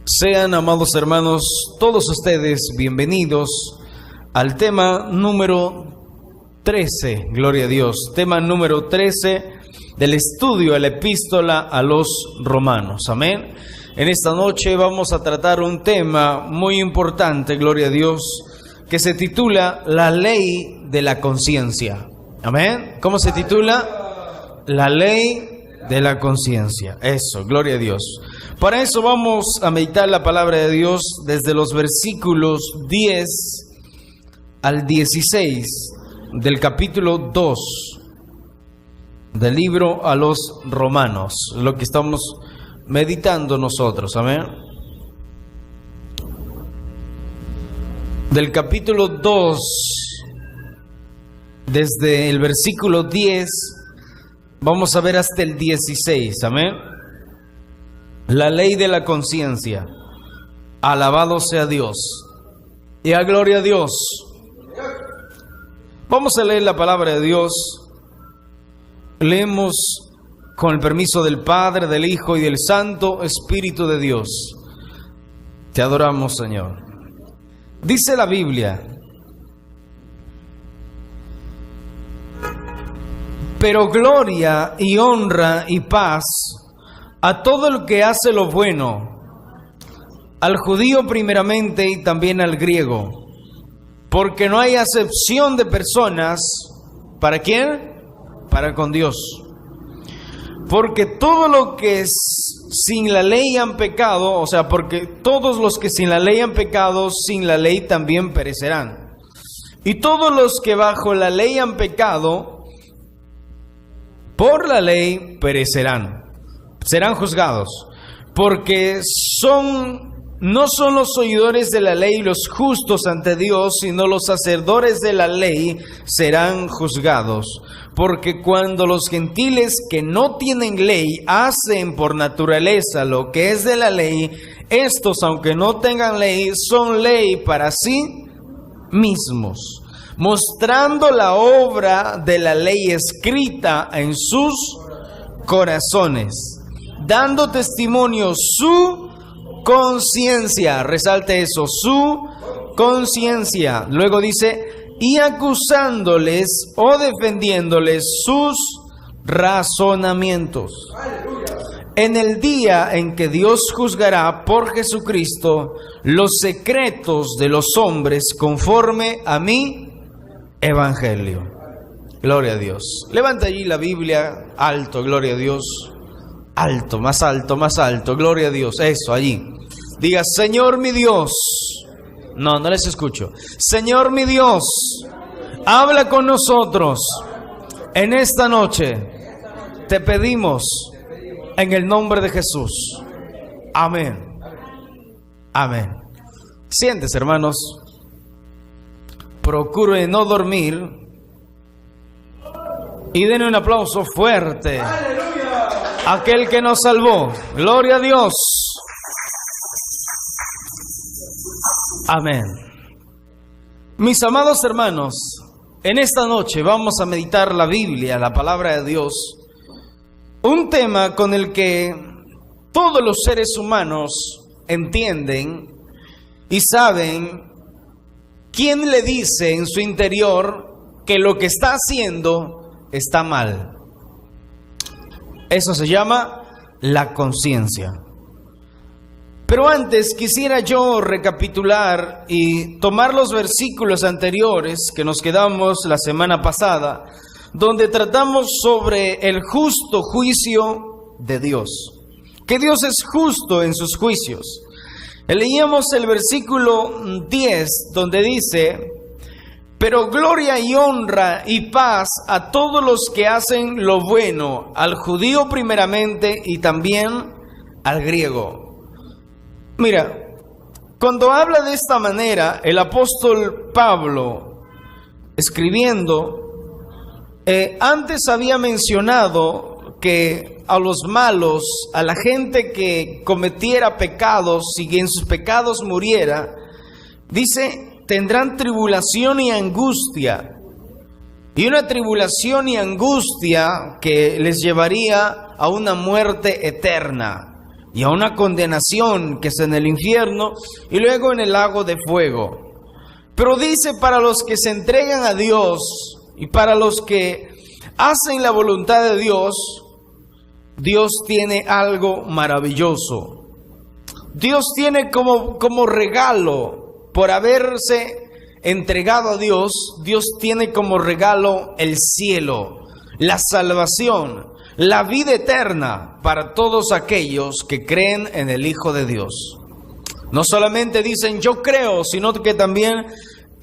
Sean, amados hermanos, todos ustedes bienvenidos al tema número 13, gloria a Dios, tema número 13 del estudio de la epístola a los romanos, amén. En esta noche vamos a tratar un tema muy importante, gloria a Dios, que se titula La ley de la conciencia, amén. ¿Cómo se titula? La ley de la conciencia, eso, gloria a Dios. Para eso vamos a meditar la palabra de Dios desde los versículos 10 al 16 del capítulo 2 del libro a los romanos, lo que estamos meditando nosotros, amén. Del capítulo 2, desde el versículo 10, vamos a ver hasta el 16, amén. La ley de la conciencia. Alabado sea Dios. Y a gloria a Dios. Vamos a leer la palabra de Dios. Leemos con el permiso del Padre, del Hijo y del Santo Espíritu de Dios. Te adoramos, Señor. Dice la Biblia: pero gloria y honra y paz a todo el que hace lo bueno, al judío primeramente y también al griego, porque no hay acepción de personas. ¿Para quién? Para con Dios. Porque todo lo que sin la ley han pecado, o sea, porque todos los que sin la ley han pecado, sin la ley también perecerán. Y todos los que bajo la ley han pecado, por la ley perecerán. Serán juzgados, porque no son los oidores de la ley los justos ante Dios, sino los hacedores de la ley serán juzgados. Porque cuando los gentiles que no tienen ley hacen por naturaleza lo que es de la ley, estos, aunque no tengan ley, son ley para sí mismos, mostrando la obra de la ley escrita en sus corazones, dando testimonio su conciencia. Resalte eso, su conciencia. Luego dice: y acusándoles o defendiéndoles sus razonamientos. En el día en que Dios juzgará por Jesucristo los secretos de los hombres conforme a mi evangelio. Gloria a Dios. Levanta allí la Biblia alto, gloria a Dios. Alto, más alto, más alto, gloria a Dios. Eso, allí. Diga: Señor mi Dios. No les escucho. Señor mi Dios, habla con nosotros en esta noche. Te pedimos en el nombre de Jesús. Amén. Amén. Siéntese, hermanos. Procure no dormir. Y denle un aplauso fuerte a aquel que nos salvó. Gloria a Dios. Amén. Mis amados hermanos, en esta noche vamos a meditar la Biblia, la palabra de Dios. Un tema con el que todos los seres humanos entienden y saben quién le dice en su interior que lo que está haciendo está mal. Eso se llama la conciencia. Pero antes quisiera yo recapitular y tomar los versículos anteriores que nos quedamos la semana pasada, donde tratamos sobre el justo juicio de Dios. Que Dios es justo en sus juicios. Leíamos el versículo 10, donde dice: pero gloria y honra y paz a todos los que hacen lo bueno, al judío primeramente y también al griego. Mira, cuando habla de esta manera, el apóstol Pablo, escribiendo, antes había mencionado que a los malos, a la gente que cometiera pecados y que en sus pecados muriera, dice: tendrán tribulación y angustia. Y una tribulación y angustia que les llevaría a una muerte eterna. y a una condenación que es en el infierno y luego en el lago de fuego. Pero dice, para los que se entregan a Dios y para los que hacen la voluntad de Dios, Dios tiene algo maravilloso. Dios tiene como regalo, por haberse entregado a Dios, Dios tiene como regalo el cielo, la salvación, la vida eterna para todos aquellos que creen en el Hijo de Dios. No solamente dicen yo creo, sino que también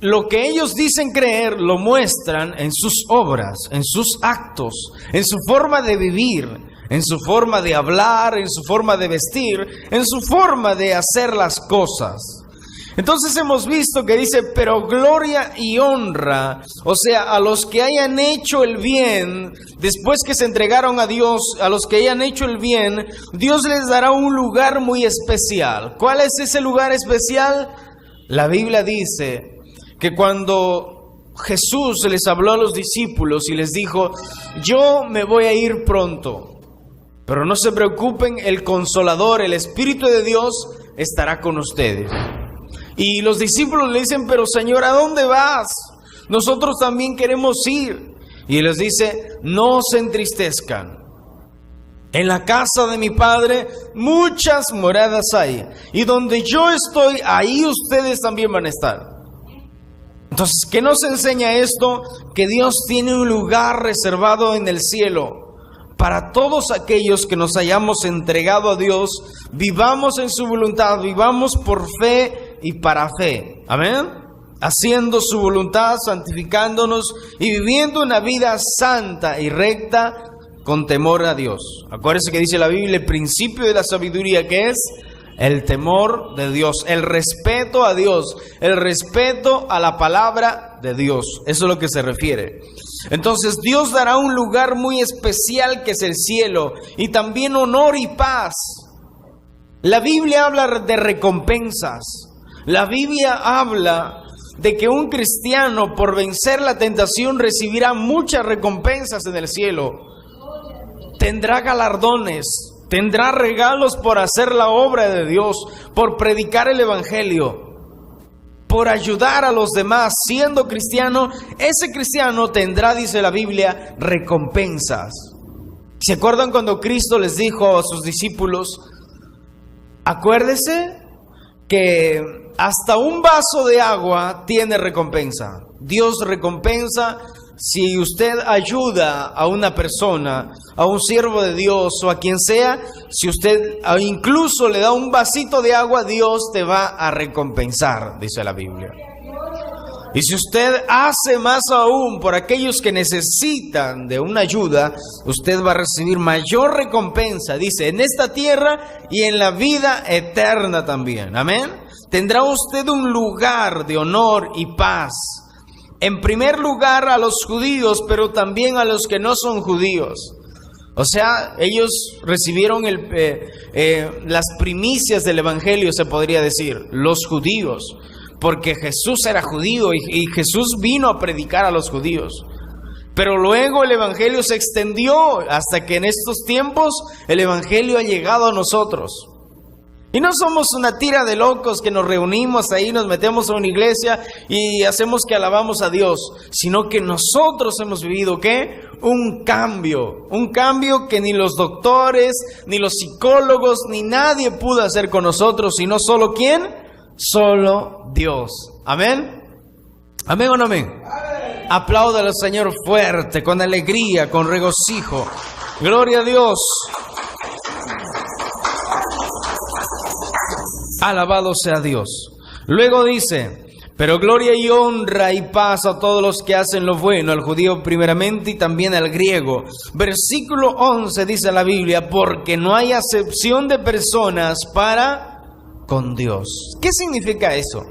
lo que ellos dicen creer lo muestran en sus obras, en sus actos, en su forma de vivir, en su forma de hablar, en su forma de vestir, en su forma de hacer las cosas. Entonces hemos visto que dice, pero gloria y honra, o sea, a los que hayan hecho el bien, después que se entregaron a Dios, a los que hayan hecho el bien, Dios les dará un lugar muy especial. ¿Cuál es ese lugar especial? La Biblia dice que cuando Jesús les habló a los discípulos y les dijo, yo me voy a ir pronto, pero no se preocupen, el Consolador, el Espíritu de Dios estará con ustedes. Y los discípulos le dicen, pero Señor, ¿a dónde vas? Nosotros también queremos ir. Y les dice, no se entristezcan. En la casa de mi Padre muchas moradas hay. Y donde yo estoy, ahí ustedes también van a estar. Entonces, ¿qué nos enseña esto? Que Dios tiene un lugar reservado en el cielo para todos aquellos que nos hayamos entregado a Dios, vivamos en su voluntad, vivamos por fe y para fe, amén, haciendo su voluntad, santificándonos y viviendo una vida santa y recta con temor a Dios. Acuérdense que dice la Biblia, el principio de la sabiduría, que es el temor de Dios, el respeto a Dios, el respeto a la palabra de Dios. Eso es lo que se refiere. Entonces Dios dará un lugar muy especial que es el cielo, y también honor y paz. La Biblia habla de recompensas. La Biblia habla de que un cristiano, por vencer la tentación, recibirá muchas recompensas en el cielo. Tendrá galardones, tendrá regalos por hacer la obra de Dios, por predicar el evangelio, por ayudar a los demás. Siendo cristiano, ese cristiano tendrá, dice la Biblia, recompensas. ¿Se acuerdan cuando Cristo les dijo a sus discípulos, acuérdese que hasta un vaso de agua tiene recompensa? Dios recompensa si usted ayuda a una persona, a un siervo de Dios o a quien sea. Si usted incluso le da un vasito de agua, Dios te va a recompensar, dice la Biblia. Y si usted hace más aún por aquellos que necesitan de una ayuda, usted va a recibir mayor recompensa, dice, en esta tierra y en la vida eterna también. Amén. Tendrá usted un lugar de honor y paz. En primer lugar a los judíos, pero también a los que no son judíos. O sea, ellos recibieron las primicias del evangelio, se podría decir, los judíos, porque Jesús era judío y Jesús vino a predicar a los judíos. Pero luego el evangelio se extendió hasta que en estos tiempos el evangelio ha llegado a nosotros. Y no somos una tira de locos que nos reunimos ahí, nos metemos a una iglesia y hacemos que alabamos a Dios, sino que nosotros hemos vivido, ¿qué? Un cambio que ni los doctores, ni los psicólogos, ni nadie pudo hacer con nosotros, sino solo ¿quién? Solo Dios. ¿Amén? ¿Amén o no amén? Apláudale al Señor fuerte, con alegría, con regocijo. Gloria a Dios. Alabado sea Dios. Luego dice, pero gloria y honra y paz a todos los que hacen lo bueno, al judío primeramente y también al griego. Versículo 11 dice la Biblia, porque no hay acepción de personas para con Dios. ¿Qué significa eso?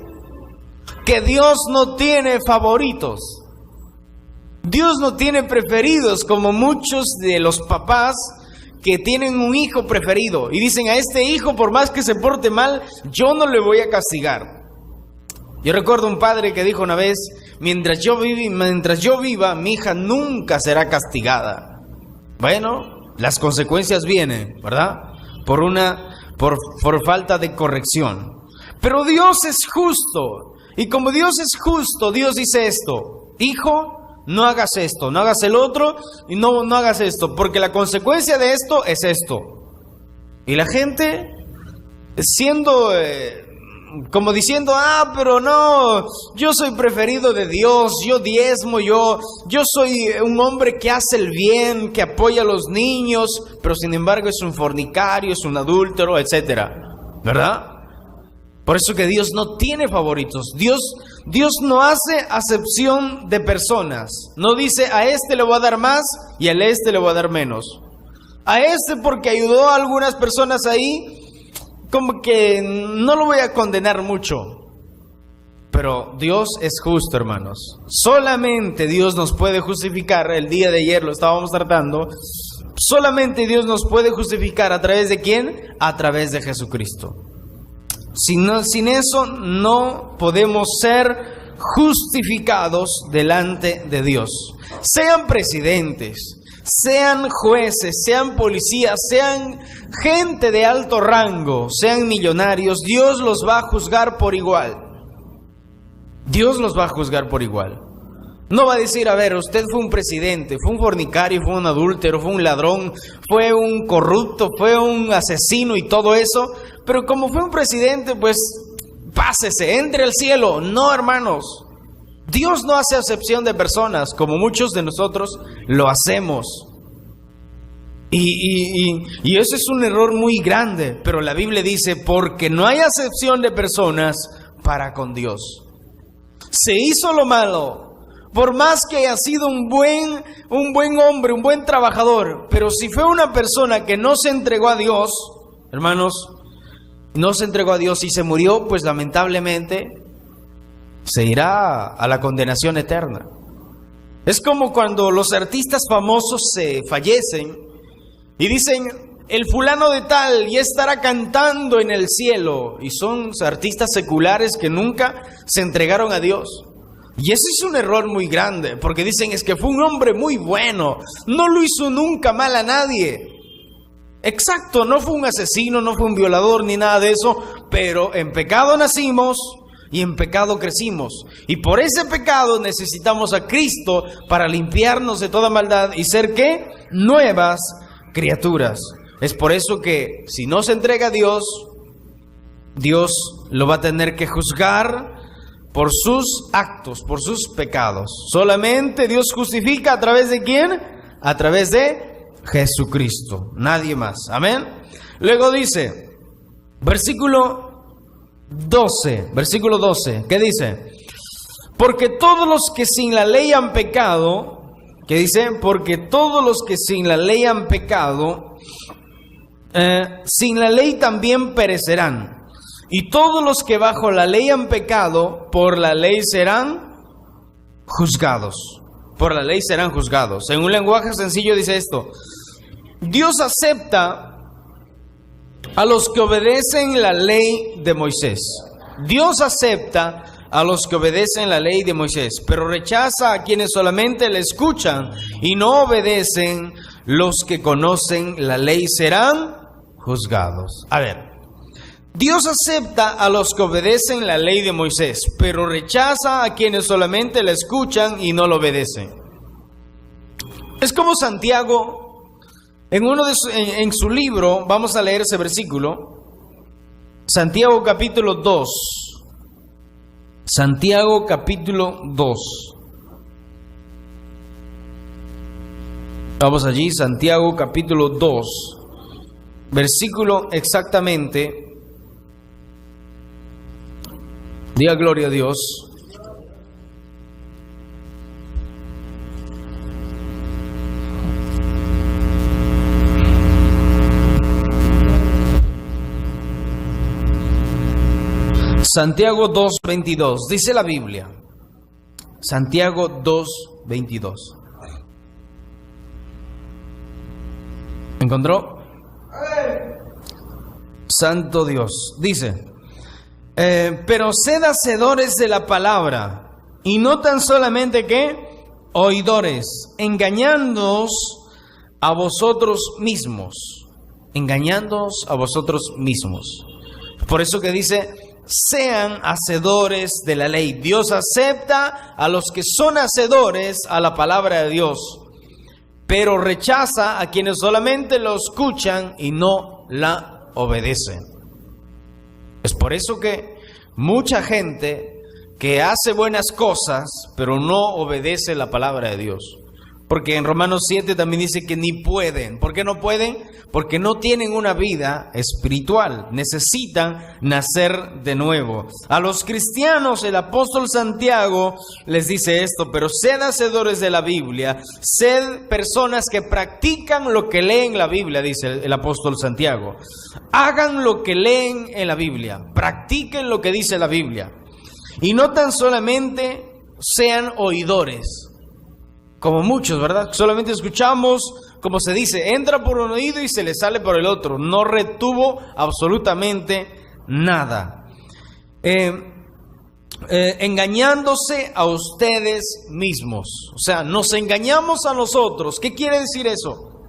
Que Dios no tiene favoritos. Dios no tiene preferidos, como muchos de los papás que tienen un hijo preferido y dicen, a este hijo, por más que se porte mal, yo no le voy a castigar. Yo recuerdo un padre que dijo una vez, mientras yo viva, mi hija nunca será castigada. Bueno, las consecuencias vienen, ¿verdad? Por por falta de corrección. Pero Dios es justo. Y como Dios es justo, Dios dice esto: hijo, no hagas esto, no hagas el otro, y no hagas esto, porque la consecuencia de esto es esto. Y la gente, siendo como diciendo: pero no, yo soy preferido de Dios, yo diezmo, yo soy un hombre que hace el bien, que apoya a los niños, pero sin embargo es un fornicario, es un adúltero, etcétera, ¿verdad? Por eso que Dios no tiene favoritos. Dios no hace acepción de personas. No dice: a este le voy a dar más y a este le voy a dar menos. A este, porque ayudó a algunas personas ahí, como que no lo voy a condenar mucho. Pero Dios es justo, hermanos. Solamente Dios nos puede justificar. El día de ayer lo estábamos tratando. Solamente Dios nos puede justificar. ¿A través de quién? A través de Jesucristo. Sin eso no podemos ser justificados delante de Dios. Sean presidentes, sean jueces, sean policías, sean gente de alto rango, sean millonarios, Dios los va a juzgar por igual. Dios los va a juzgar por igual. No va a decir: a ver, usted fue un presidente, fue un fornicario, fue un adúltero, fue un ladrón, fue un corrupto, fue un asesino y todo eso, pero como fue un presidente, pues pásese, entre al cielo. No, hermanos. Dios no hace acepción de personas, como muchos de nosotros lo hacemos. Y eso es un error muy grande, pero la Biblia dice: porque no hay acepción de personas para con Dios. Se hizo lo malo, por más que haya sido un buen hombre, un buen trabajador, pero si fue una persona que no se entregó a Dios, hermanos, no se entregó a Dios y se murió, pues lamentablemente se irá a la condenación eterna. Es como cuando los artistas famosos se fallecen y dicen: el fulano de tal ya estará cantando en el cielo, y son artistas seculares que nunca se entregaron a Dios. Y eso es un error muy grande, porque dicen: es que fue un hombre muy bueno, no lo hizo nunca mal a nadie. Exacto, no fue un asesino, no fue un violador ni nada de eso, pero en pecado nacimos y en pecado crecimos. Y por ese pecado necesitamos a Cristo para limpiarnos de toda maldad y ser, ¿qué? Nuevas criaturas. Es por eso que si no se entrega a Dios, Dios lo va a tener que juzgar por sus actos, por sus pecados. Solamente Dios justifica ¿a través de quién? A través de Jesucristo, nadie más. Amén. Luego dice, versículo 12, ¿qué dice? Porque todos los que sin la ley han pecado, ¿qué dice? Porque todos los que sin la ley han pecado, sin la ley también perecerán. Y todos los que bajo la ley han pecado, por la ley serán juzgados. Por la ley serán juzgados. En un lenguaje sencillo dice esto: Dios acepta a los que obedecen la ley de Moisés. Dios acepta a los que obedecen la ley de Moisés, pero rechaza a quienes solamente le escuchan y no obedecen. Los que conocen la ley serán juzgados. A ver, Dios acepta a los que obedecen la ley de Moisés, pero rechaza a quienes solamente la escuchan y no lo obedecen. Es como Santiago, en su libro, vamos a leer ese versículo, Santiago capítulo 2. Santiago capítulo 2. Vamos allí, Santiago capítulo 2, versículo exactamente. Diga gloria a Dios. Santiago 2:22, dice la Biblia. Santiago 2:22. ¿Encontró? Santo Dios. Dice: pero sed hacedores de la palabra, y no tan solamente que oidores, engañándoos a vosotros mismos. engañándoos a vosotros mismos. Por eso que dice, sean hacedores de la ley. Dios acepta a los que son hacedores a la palabra de Dios, pero rechaza a quienes solamente lo escuchan y no la obedecen. Es por eso que mucha gente que hace buenas cosas, pero no obedece la palabra de Dios. Porque en Romanos 7 también dice que ni pueden. ¿Por qué no pueden? Porque no tienen una vida espiritual. Necesitan nacer de nuevo. A los cristianos el apóstol Santiago les dice esto: pero sed hacedores de la Biblia, sed personas que practican lo que leen la Biblia, dice el apóstol Santiago. Hagan lo que leen en la Biblia, practiquen lo que dice la Biblia. Y no tan solamente sean oidores, como muchos, ¿verdad? Solamente escuchamos, como se dice, entra por un oído y se le sale por el otro. No retuvo absolutamente nada. Engañándose a ustedes mismos. O sea, nos engañamos a nosotros. ¿Qué quiere decir eso?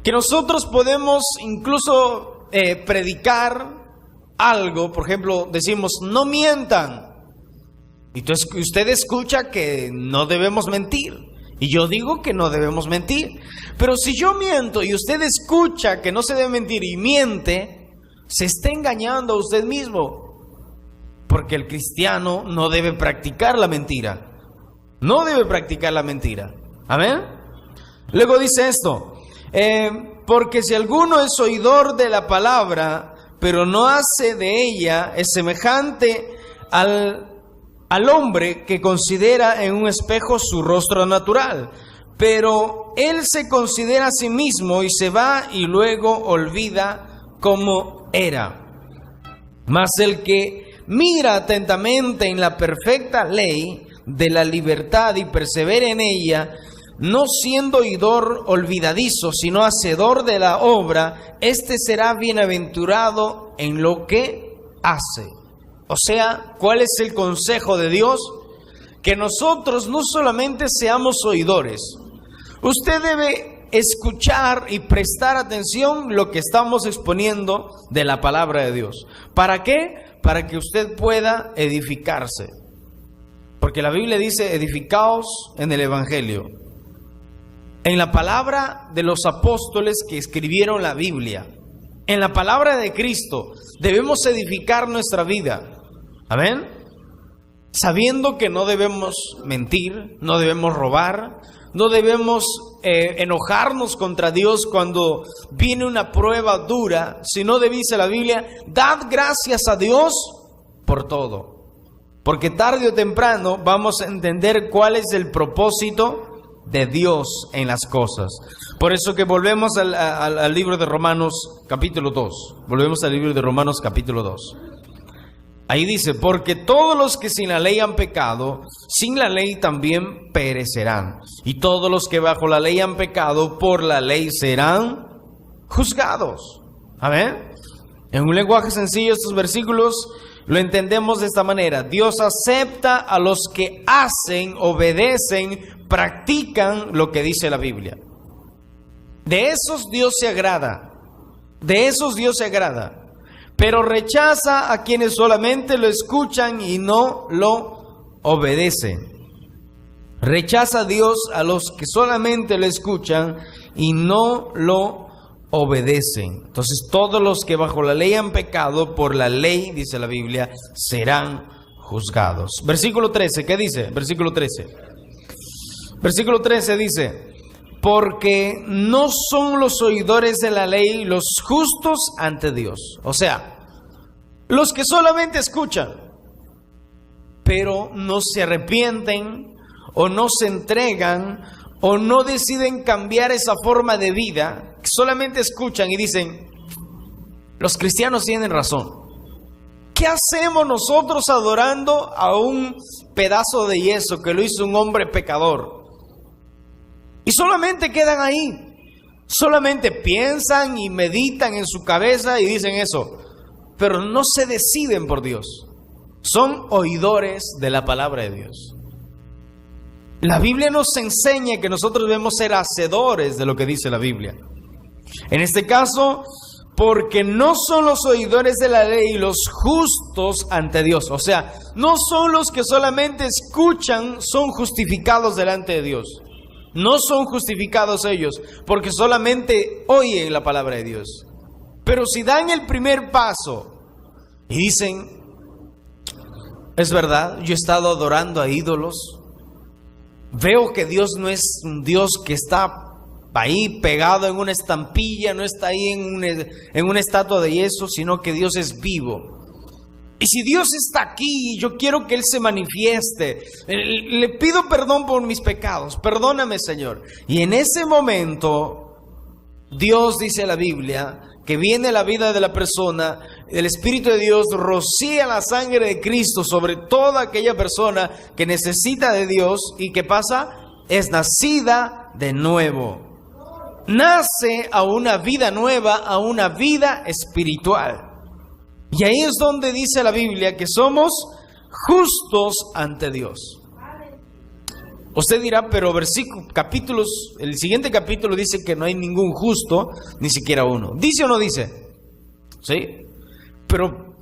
Que nosotros podemos incluso predicar algo. Por ejemplo, decimos, no mientan. Y entonces usted escucha que no debemos mentir. Y yo digo que no debemos mentir. Pero si yo miento y usted escucha que no se debe mentir y miente, se está engañando a usted mismo. Porque el cristiano no debe practicar la mentira. No debe practicar la mentira. ¿Amén? Luego dice esto. Porque si alguno es oidor de la palabra, pero no hace de ella, es semejante al hombre que considera en un espejo su rostro natural, pero él se considera a sí mismo y se va y luego olvida cómo era. Mas el que mira atentamente en la perfecta ley de la libertad y persevera en ella, no siendo oidor olvidadizo, sino hacedor de la obra, éste será bienaventurado en lo que hace. O sea, ¿cuál es el consejo de Dios? Que nosotros no solamente seamos oidores. Usted debe escuchar y prestar atención lo que estamos exponiendo de la palabra de Dios. ¿Para qué? Para que usted pueda edificarse. Porque la Biblia dice, edificaos en el Evangelio. En la palabra de los apóstoles que escribieron la Biblia, en la palabra de Cristo, debemos edificar nuestra vida. Amén. Sabiendo que no debemos mentir, no debemos robar, no debemos enojarnos contra Dios cuando viene una prueba dura, sino dice la Biblia, dad gracias a Dios por todo. Porque tarde o temprano vamos a entender cuál es el propósito de Dios en las cosas. Por eso que volvemos al libro de Romanos capítulo 2. Volvemos al libro de Romanos capítulo 2. Ahí dice, porque todos los que sin la ley han pecado, sin la ley también perecerán. Y todos los que bajo la ley han pecado, por la ley serán juzgados. Amén. En un lenguaje sencillo, estos versículos lo entendemos de esta manera. Dios acepta a los que hacen, obedecen, practican lo que dice la Biblia. De esos Dios se agrada. De esos Dios se agrada. Pero rechaza a quienes solamente lo escuchan y no lo obedecen. Rechaza a Dios a los que solamente lo escuchan y no lo obedecen. Entonces todos los que bajo la ley han pecado, por la ley, dice la Biblia, serán juzgados. Versículo 13, ¿qué dice? Versículo 13. Versículo 13 dice, porque no son los oidores de la ley los justos ante Dios. O sea, los que solamente escuchan, pero no se arrepienten, o no se entregan, o no deciden cambiar esa forma de vida, que solamente escuchan y dicen, los cristianos tienen razón. ¿Qué hacemos nosotros adorando a un pedazo de yeso que lo hizo un hombre pecador? Y solamente quedan ahí, solamente piensan y meditan en su cabeza y dicen eso, pero no se deciden por Dios. Son oidores de la palabra de Dios. La Biblia nos enseña que nosotros debemos ser hacedores de lo que dice la Biblia. En este caso, porque no son los oidores de la ley los justos ante Dios. O sea, no son los que solamente escuchan, son justificados delante de Dios. No son justificados ellos, porque solamente oyen la palabra de Dios. Pero si dan el primer paso y dicen, es verdad, yo he estado adorando a ídolos, veo que Dios no es un Dios que está ahí pegado en una estampilla, no está ahí en una estatua de yeso, sino que Dios es vivo. Y si Dios está aquí, yo quiero que Él se manifieste. Le pido perdón por mis pecados, perdóname, Señor. Y en ese momento, Dios, dice la Biblia, que viene la vida de la persona, el Espíritu de Dios rocía la sangre de Cristo sobre toda aquella persona que necesita de Dios y que pasa, es nacida de nuevo. Nace a una vida nueva, a una vida espiritual. Y ahí es donde dice la Biblia que somos justos ante Dios. Usted dirá, pero el siguiente capítulo dice que no hay ningún justo, ni siquiera uno. ¿Dice o no dice? Sí. Pero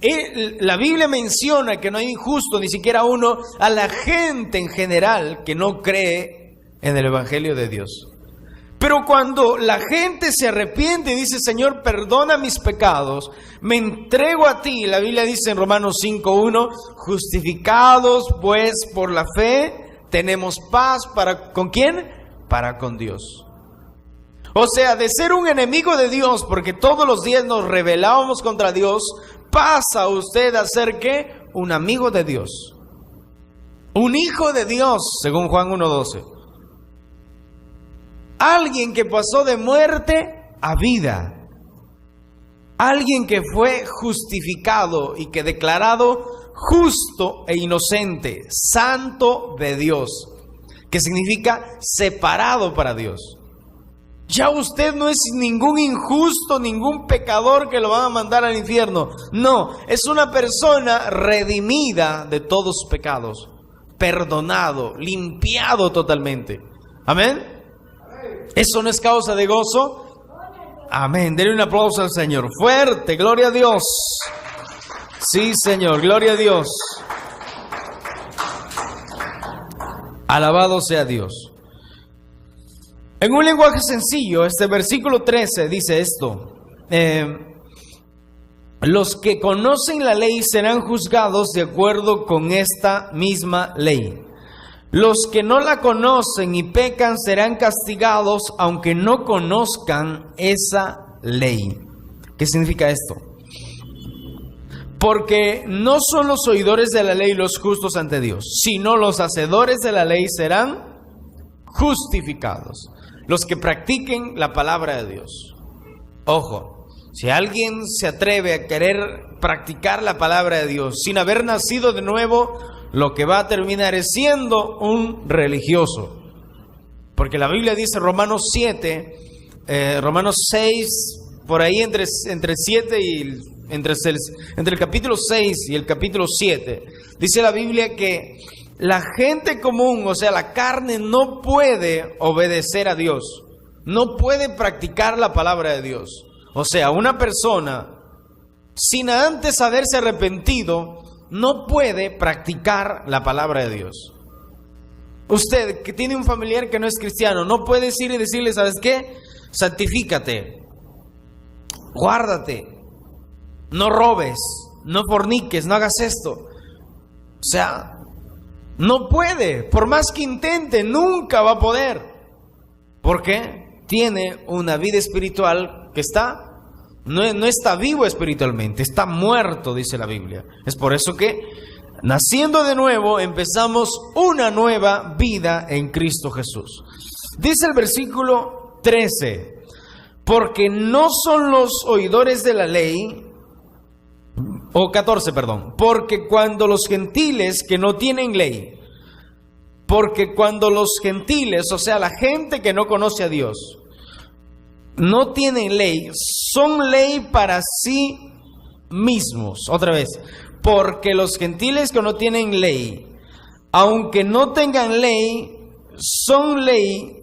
la Biblia menciona que no hay justo, ni siquiera uno, a la gente en general que no cree en el Evangelio de Dios. Pero cuando la gente se arrepiente y dice, Señor, perdona mis pecados, me entrego a ti. La Biblia dice en Romanos 5:1, justificados pues por la fe, tenemos paz ¿con quién? Para con Dios. O sea, de ser un enemigo de Dios, porque todos los días nos rebelábamos contra Dios, pasa usted a ser ¿qué? Un amigo de Dios. Un hijo de Dios, según Juan 1:12. Alguien que pasó de muerte a vida. Alguien que fue justificado y que declarado justo e inocente, santo de Dios, que significa separado para Dios. Ya usted no es ningún injusto, ningún pecador que lo van a mandar al infierno. No, es una persona redimida de todos sus pecados, perdonado, limpiado totalmente. Amén. ¿Eso no es causa de gozo? Amén. Denle un aplauso al Señor. Fuerte, gloria a Dios. Sí, Señor, gloria a Dios. Alabado sea Dios. En un lenguaje sencillo, este versículo 13 dice esto. Los que conocen la ley serán juzgados de acuerdo con esta misma ley. Los que no la conocen y pecan serán castigados aunque no conozcan esa ley. ¿Qué significa esto? Porque no son los oidores de la ley los justos ante Dios, sino los hacedores de la ley serán justificados. Los que practiquen la palabra de Dios. Ojo, si alguien se atreve a querer practicar la palabra de Dios sin haber nacido de nuevo, lo que va a terminar es siendo un religioso. Porque la Biblia dice, Romanos 6, por ahí entre 7 y entre el capítulo 6 y el capítulo 7, dice la Biblia que la gente común, o sea, la carne, no puede obedecer a Dios, no puede practicar la palabra de Dios. O sea, una persona sin antes haberse arrepentido no puede practicar la palabra de Dios. Usted que tiene un familiar que no es cristiano, no puede ir y decirle, ¿sabes qué? Santifícate, guárdate, no robes, no forniques, no hagas esto. O sea, no puede, por más que intente, nunca va a poder. ¿Por qué? Tiene una vida espiritual que no está vivo espiritualmente, está muerto, dice la Biblia. Es por eso que, naciendo de nuevo, empezamos una nueva vida en Cristo Jesús. Dice el versículo 13, porque no son los oidores de la ley, o 14, perdón, porque cuando los gentiles que no tienen ley, o sea, la gente que no conoce a Dios, no tienen ley, son ley para sí mismos. Otra vez, porque los gentiles que no tienen ley, aunque no tengan ley, son ley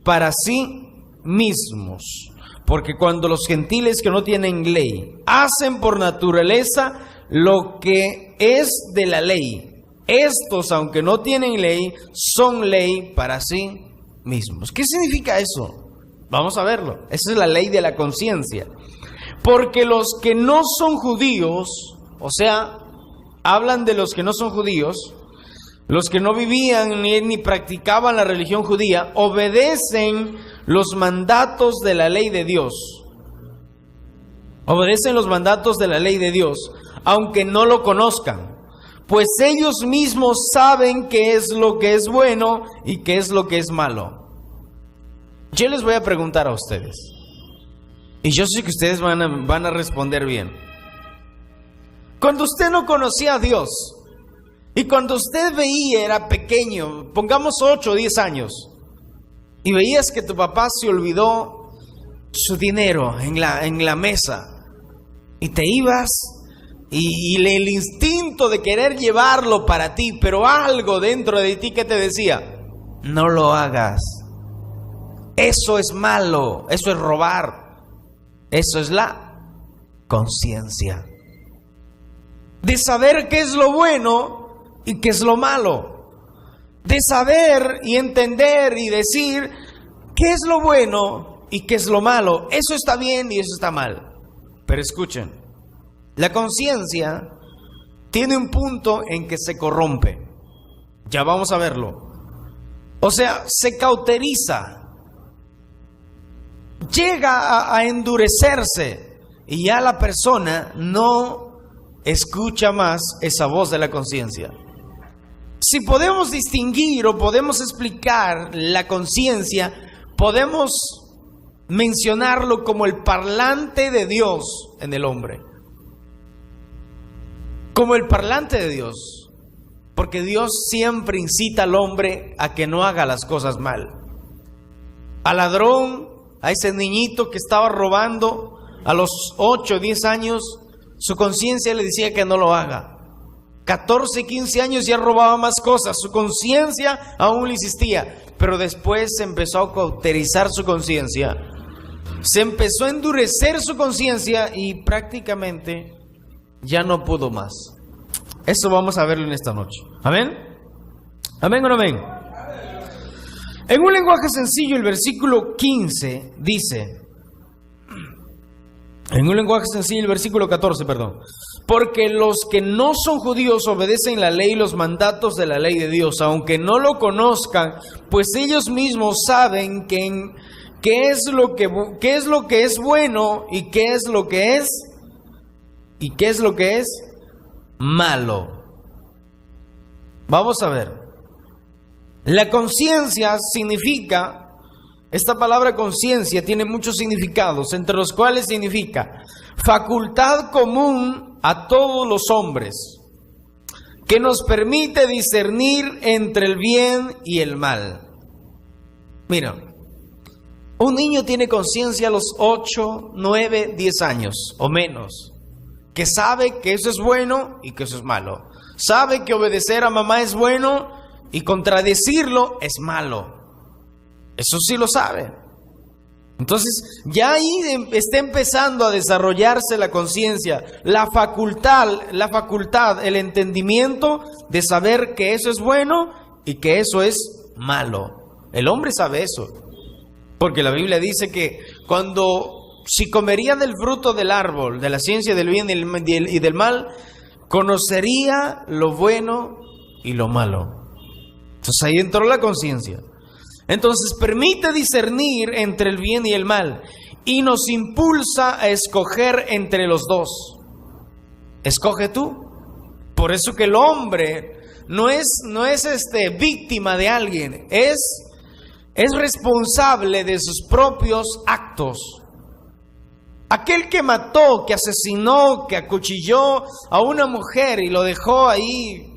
para sí mismos. porque cuando los gentiles que no tienen ley hacen por naturaleza lo que es de la ley, estos, aunque no tienen ley, son ley para sí mismos. ¿Qué significa eso? Vamos a verlo. Esa es la ley de la conciencia. Porque los que no son judíos, o sea, hablan de los que no son judíos, los que no vivían ni practicaban la religión judía, obedecen los mandatos de la ley de Dios. Obedecen los mandatos de la ley de Dios, aunque no lo conozcan. Pues ellos mismos saben qué es lo que es bueno y qué es lo que es malo. Yo les voy a preguntar a ustedes, y yo sé que ustedes van a responder bien. Cuando usted no conocía a Dios, y cuando usted veía, era pequeño, pongamos 8 o 10 años, y veías que tu papá se olvidó su dinero en la mesa, y te ibas, y el instinto de querer llevarlo para ti, pero algo dentro de ti que te decía, no lo hagas, eso es malo, eso es robar, eso es la conciencia de saber qué es lo bueno y qué es lo malo, de saber y entender y decir qué es lo bueno y qué es lo malo. Eso está bien y eso está mal. Pero escuchen, la conciencia tiene un punto en que se corrompe. Ya vamos a verlo. O sea, se cauteriza, llega a endurecerse, y ya la persona no escucha más esa voz de la conciencia. Si podemos distinguir o podemos explicar la conciencia, podemos mencionarlo como el parlante de Dios en el hombre. Como el parlante de Dios. Porque Dios siempre incita al hombre a que no haga las cosas mal. Al ladrón, a ese niñito que estaba robando a los 8 o 10 años, su conciencia le decía que no lo haga. 14, 15 años ya robaba más cosas, su conciencia aún le insistía, pero después se empezó a cauterizar su conciencia, se empezó a endurecer su conciencia y prácticamente ya no pudo más. Eso vamos a verlo en esta noche. ¿Amén? ¿Amén o no amén? En un lenguaje sencillo, el versículo 15 dice, en un lenguaje sencillo, el versículo 14, perdón. Porque los que no son judíos obedecen la ley y los mandatos de la ley de Dios, aunque no lo conozcan, pues ellos mismos saben qué es lo que es bueno y qué es lo que es malo. Vamos a ver. La conciencia significa, esta palabra conciencia tiene muchos significados, entre los cuales significa facultad común a todos los hombres, que nos permite discernir entre el bien y el mal. Mira, un niño tiene conciencia a los 8, 9, 10 años o menos, que sabe que eso es bueno y que eso es malo. Sabe que obedecer a mamá es bueno y contradecirlo es malo. Eso sí lo sabe. Entonces, ya ahí está empezando a desarrollarse la conciencia, la facultad, el entendimiento de saber que eso es bueno y que eso es malo. El hombre sabe eso, porque la Biblia dice que si comería del fruto del árbol, de la ciencia del bien y del mal, conocería lo bueno y lo malo. Entonces ahí entró la conciencia. Entonces permite discernir entre el bien y el mal y nos impulsa a escoger entre los dos. Escoge tú. Por eso que el hombre no es víctima de alguien, es responsable de sus propios actos. Aquel que mató, que asesinó, que acuchilló a una mujer y lo dejó ahí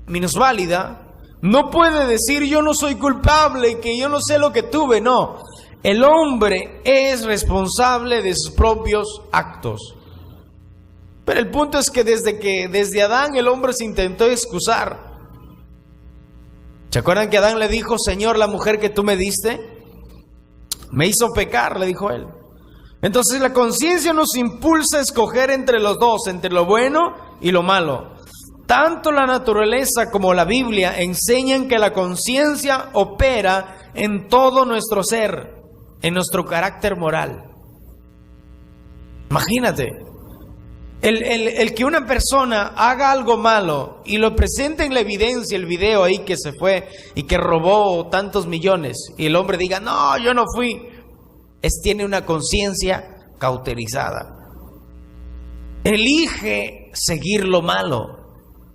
minusválida, no puede decir yo no soy culpable, que yo no sé lo que tuve. No, el hombre es responsable de sus propios actos. Pero el punto es que desde Adán el hombre se intentó excusar. ¿Se acuerdan que Adán le dijo, Señor, la mujer que tú me diste me hizo pecar? Le dijo él. Entonces la conciencia nos impulsa a escoger entre los dos, entre lo bueno y lo malo. Tanto la naturaleza como la Biblia enseñan que la conciencia opera en todo nuestro ser, en nuestro carácter moral. Imagínate, el que una persona haga algo malo y lo presente en la evidencia, el video ahí que se fue y que robó tantos millones, y el hombre diga, no, yo no fui, tiene una conciencia cauterizada. Elige seguir lo malo.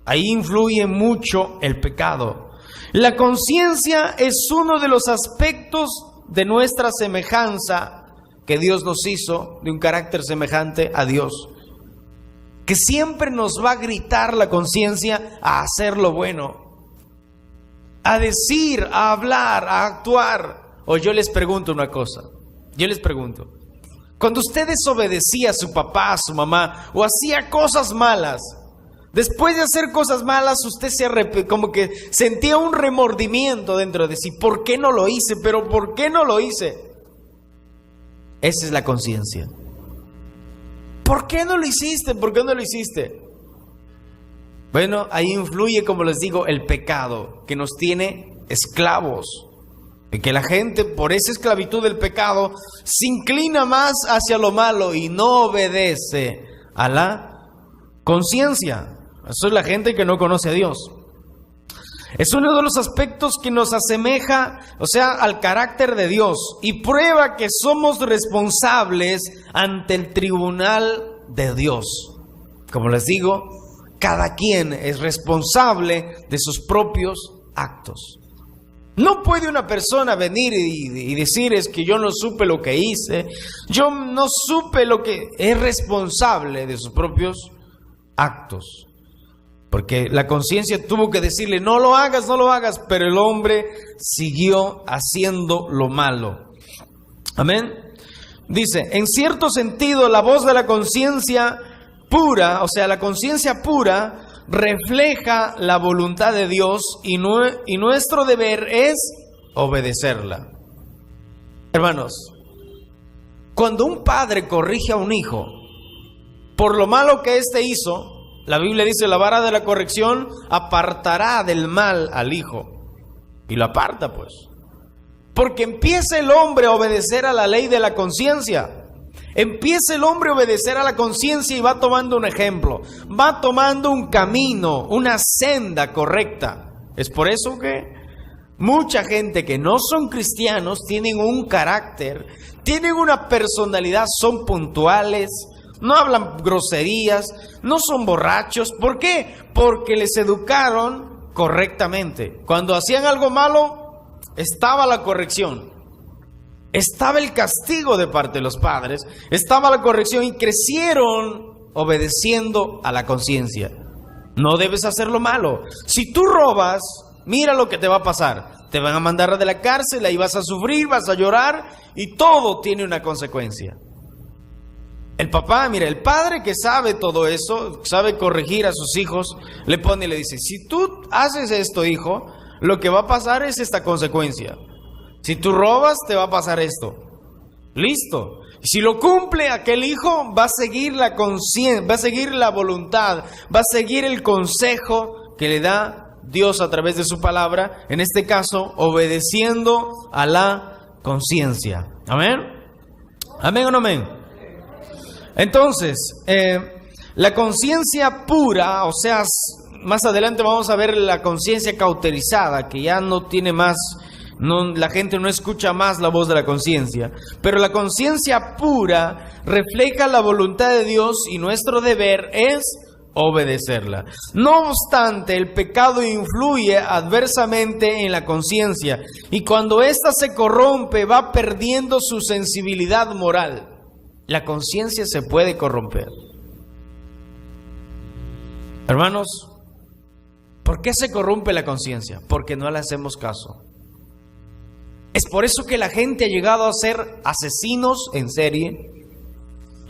Ahí influye mucho el pecado. La conciencia es uno de los aspectos de nuestra semejanza que Dios nos hizo, de un carácter semejante a Dios, que siempre nos va a gritar la conciencia a hacer lo bueno, a decir, a hablar, a actuar. O yo les pregunto una cosa, cuando usted desobedecía a su papá, a su mamá, o hacía cosas malas, después de hacer cosas malas, usted como que sentía un remordimiento dentro de sí. ¿Por qué no lo hice? ¿Pero por qué no lo hice? Esa es la conciencia. ¿Por qué no lo hiciste? ¿Por qué no lo hiciste? Bueno, ahí influye, como les digo, el pecado, que nos tiene esclavos. Y que la gente, por esa esclavitud del pecado, se inclina más hacia lo malo y no obedece a la conciencia. Eso es la gente que no conoce a Dios. Es uno de los aspectos que nos asemeja, o sea, al carácter de Dios, y prueba que somos responsables ante el tribunal de Dios. Como les digo, cada quien es responsable de sus propios actos. No puede una persona venir y decir, es que yo no supe lo que hice, yo no supe lo que... Es responsable de sus propios actos. Porque la conciencia tuvo que decirle, no lo hagas, no lo hagas, pero el hombre siguió haciendo lo malo. Amén. Dice, en cierto sentido, la voz de la conciencia pura, o sea, la conciencia pura, refleja la voluntad de Dios y nuestro deber es obedecerla. Hermanos, cuando un padre corrige a un hijo por lo malo que éste hizo, la Biblia dice, la vara de la corrección apartará del mal al hijo. Y lo aparta, pues. Porque empieza el hombre a obedecer a la ley de la conciencia. Empieza el hombre a obedecer a la conciencia y va tomando un ejemplo. Va tomando un camino, una senda correcta. Es por eso que mucha gente que no son cristianos tienen un carácter, tienen una personalidad, son puntuales, no hablan groserías, no son borrachos. ¿Por qué? Porque les educaron correctamente. Cuando hacían algo malo, estaba la corrección, estaba el castigo de parte de los padres, estaba la corrección y crecieron obedeciendo a la conciencia. No debes hacer lo malo. Si tú robas, mira lo que te va a pasar. Te van a mandar de la cárcel, ahí vas a sufrir, vas a llorar y todo tiene una consecuencia. El papá, mira, el padre que sabe todo eso, sabe corregir a sus hijos, le pone y le dice, si tú haces esto, hijo, lo que va a pasar es esta consecuencia. Si tú robas, te va a pasar esto. Listo. Y si lo cumple aquel hijo, va a seguir la conciencia, va a seguir la voluntad, va a seguir el consejo que le da Dios a través de su palabra, en este caso, obedeciendo a la conciencia. ¿Amén? ¿Amén o no amén? Entonces, la conciencia pura, o sea, más adelante vamos a ver la conciencia cauterizada, que ya no tiene más, la gente no escucha más la voz de la conciencia. Pero la conciencia pura refleja la voluntad de Dios y nuestro deber es obedecerla. No obstante, el pecado influye adversamente en la conciencia y cuando ésta se corrompe va perdiendo su sensibilidad moral. La conciencia se puede corromper. Hermanos, ¿por qué se corrompe la conciencia? Porque no le hacemos caso. Es por eso que la gente ha llegado a ser asesinos en serie.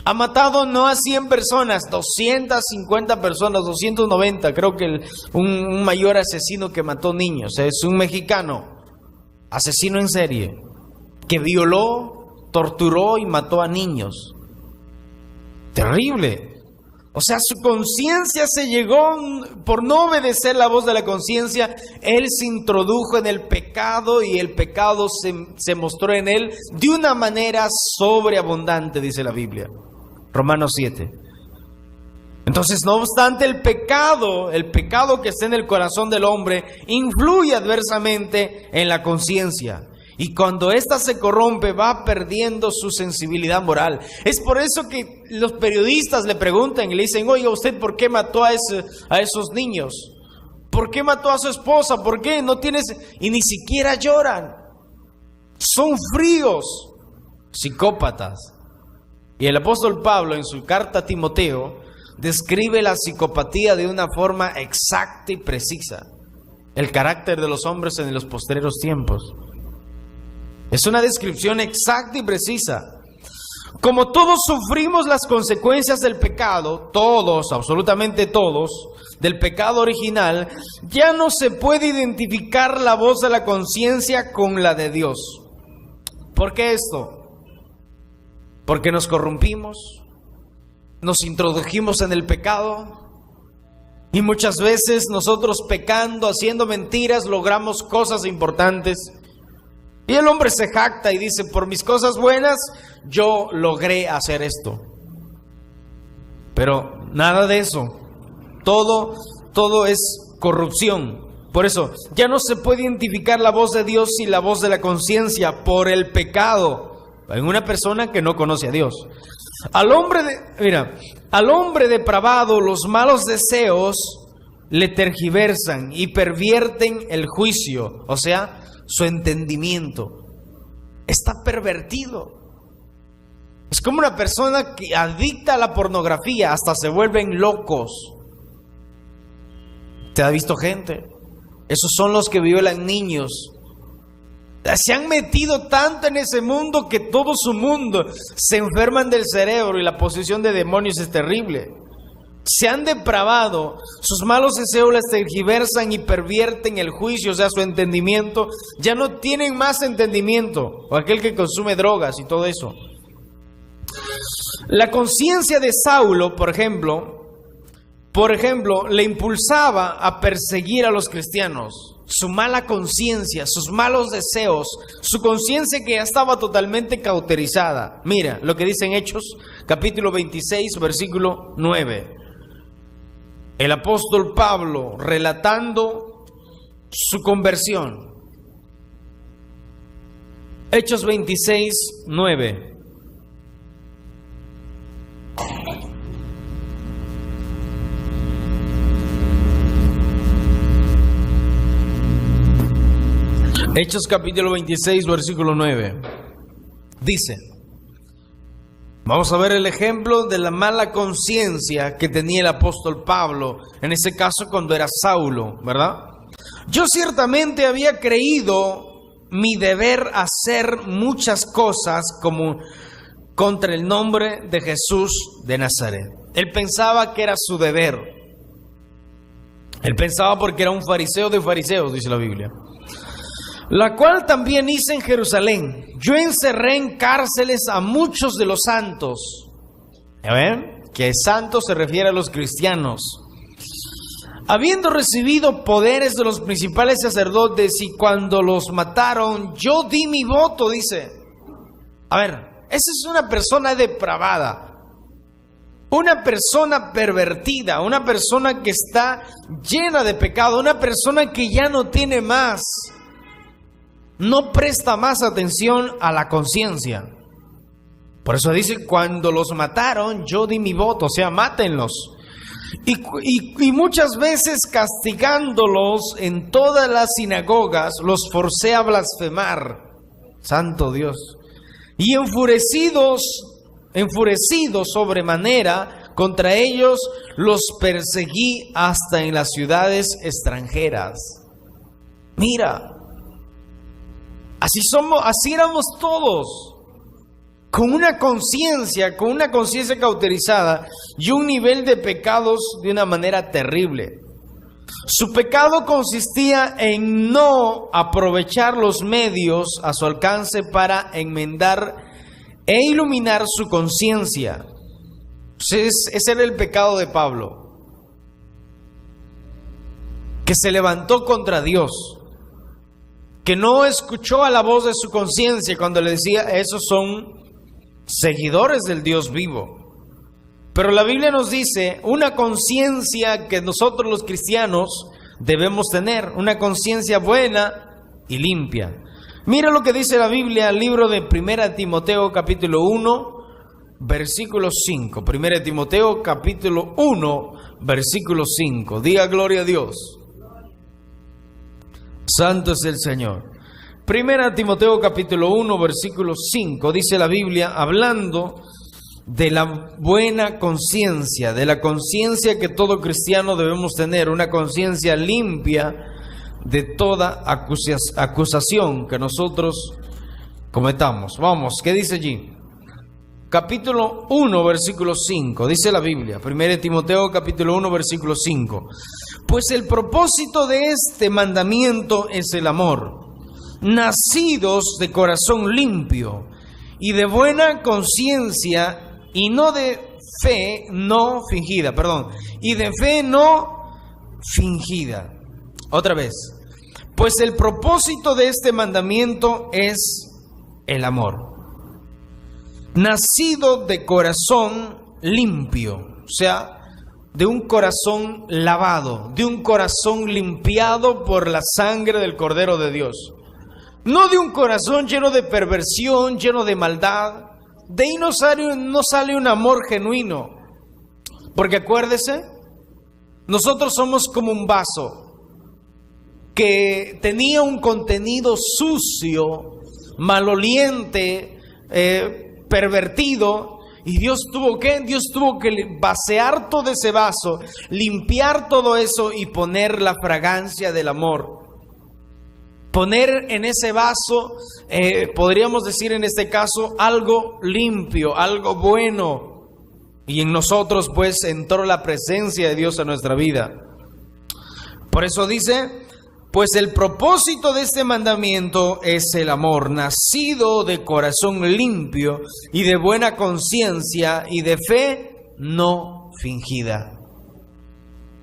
Ha matado no a 100 personas, 250 personas, 290. Creo que un mayor asesino que mató niños es un mexicano, asesino en serie, que violó, torturó y mató a niños. Terrible. O sea, su conciencia se llegó, por no obedecer la voz de la conciencia, él se introdujo en el pecado y el pecado se mostró en él de una manera sobreabundante, dice la Biblia. Romanos 7. Entonces, no obstante, el pecado que está en el corazón del hombre, influye adversamente en la conciencia. Y cuando ésta se corrompe, va perdiendo su sensibilidad moral. Es por eso que los periodistas le preguntan y le dicen: oiga, ¿usted por qué mató a esos niños? ¿Por qué mató a su esposa? ¿Por qué no tienes? Y ni siquiera lloran. Son fríos, psicópatas. Y el apóstol Pablo, en su carta a Timoteo, describe la psicopatía de una forma exacta y precisa. El carácter de los hombres en los postreros tiempos. Es una descripción exacta y precisa. Como todos sufrimos las consecuencias del pecado, todos, absolutamente todos, del pecado original, ya no se puede identificar la voz de la conciencia con la de Dios. ¿Por qué esto? Porque nos corrompimos, nos introdujimos en el pecado y muchas veces nosotros pecando, haciendo mentiras, logramos cosas importantes. Y el hombre se jacta y dice: por mis cosas buenas, yo logré hacer esto. Pero nada de eso. Todo es corrupción. Por eso, ya no se puede identificar la voz de Dios y la voz de la conciencia por el pecado en una persona que no conoce a Dios. Al hombre depravado, los malos deseos le tergiversan y pervierten el juicio, o sea, su entendimiento. Está pervertido. Es como una persona que adicta a la pornografía, hasta se vuelven locos. ¿Te ha visto gente? Esos son los que violan niños. Se han metido tanto en ese mundo que todo su mundo se enferman del cerebro y la posesión de demonios es terrible. Se han depravado, sus malos deseos les tergiversan y pervierten el juicio, o sea, su entendimiento. Ya no tienen más entendimiento, o aquel que consume drogas y todo eso. La conciencia de Saulo, por ejemplo, le impulsaba a perseguir a los cristianos. Su mala conciencia, sus malos deseos, su conciencia que ya estaba totalmente cauterizada. Mira lo que dice en Hechos, capítulo 26, versículo 9. El apóstol Pablo relatando su conversión. Hechos 26, 9. Hechos capítulo 26, versículo 9. Dice: vamos a ver el ejemplo de la mala conciencia que tenía el apóstol Pablo, en ese caso cuando era Saulo, ¿verdad? Yo ciertamente había creído mi deber hacer muchas cosas como contra el nombre de Jesús de Nazaret. Él pensaba que era su deber. Él pensaba porque era un fariseo de fariseos, dice la Biblia. La cual también hice en Jerusalén. Yo encerré en cárceles a muchos de los santos. ¿Ya ven? Que santos se refiere a los cristianos. Habiendo recibido poderes de los principales sacerdotes, y cuando los mataron, yo di mi voto, dice. A ver, esa es una persona depravada, una persona pervertida, una persona que está llena de pecado, una persona que ya no tiene más. No presta más atención a la conciencia. Por eso dice: cuando los mataron, yo di mi voto, o sea, mátenlos. Y muchas veces castigándolos en todas las sinagogas, los forcé a blasfemar. Santo Dios. Y enfurecidos sobremanera contra ellos, los perseguí hasta en las ciudades extranjeras. Mira. Así éramos todos, con una conciencia cauterizada y un nivel de pecados de una manera terrible. Su pecado consistía en no aprovechar los medios a su alcance para enmendar e iluminar su conciencia. Ese era el pecado de Pablo, que se levantó contra Dios, que no escuchó a la voz de su conciencia cuando le decía, esos son seguidores del Dios vivo. Pero la Biblia nos dice una conciencia que nosotros los cristianos debemos tener, una conciencia buena y limpia. Mira lo que dice la Biblia, el libro de 1 Timoteo capítulo 1, versículo 5. 1 Timoteo capítulo 1, versículo 5. Diga gloria a Dios. Santo es el Señor. 1 Timoteo capítulo 1, versículo 5, dice la Biblia, hablando de la buena conciencia, de la conciencia que todo cristiano debemos tener, una conciencia limpia de toda acusación que nosotros cometamos. Vamos, ¿qué dice allí? Capítulo 1, versículo 5, dice la Biblia, 1 Timoteo capítulo 1, versículo 5. Pues el propósito de este mandamiento es el amor, nacidos de corazón limpio y de buena conciencia y no de fe no fingida, y de fe no fingida. Otra vez, pues el propósito de este mandamiento es el amor, nacido de corazón limpio, o sea, de un corazón lavado, de un corazón limpiado por la sangre del Cordero de Dios. No de un corazón lleno de perversión, lleno de maldad. De ahí no sale un amor genuino. Porque acuérdese, nosotros somos como un vaso que tenía un contenido sucio, maloliente, pervertido. Y Dios tuvo que vaciar todo ese vaso, limpiar todo eso y poner la fragancia del amor. Poner en ese vaso, podríamos decir en este caso, algo limpio, algo bueno. Y en nosotros pues entró la presencia de Dios a nuestra vida. Por eso dice, pues el propósito de este mandamiento es el amor, nacido de corazón limpio y de buena conciencia y de fe no fingida.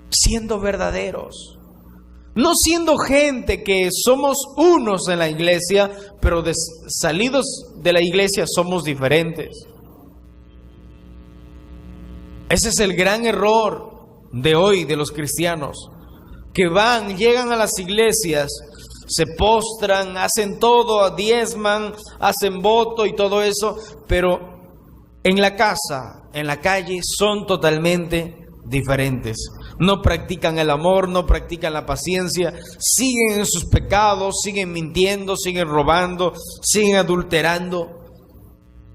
Siendo verdaderos. No siendo gente que somos unos en la iglesia, pero salidos de la iglesia somos diferentes. Ese es el gran error de hoy de los cristianos, que llegan a las iglesias, se postran, hacen todo, diezman, hacen voto y todo eso, pero en la casa, en la calle, son totalmente diferentes. No practican el amor, no practican la paciencia, siguen en sus pecados, siguen mintiendo, siguen robando, siguen adulterando.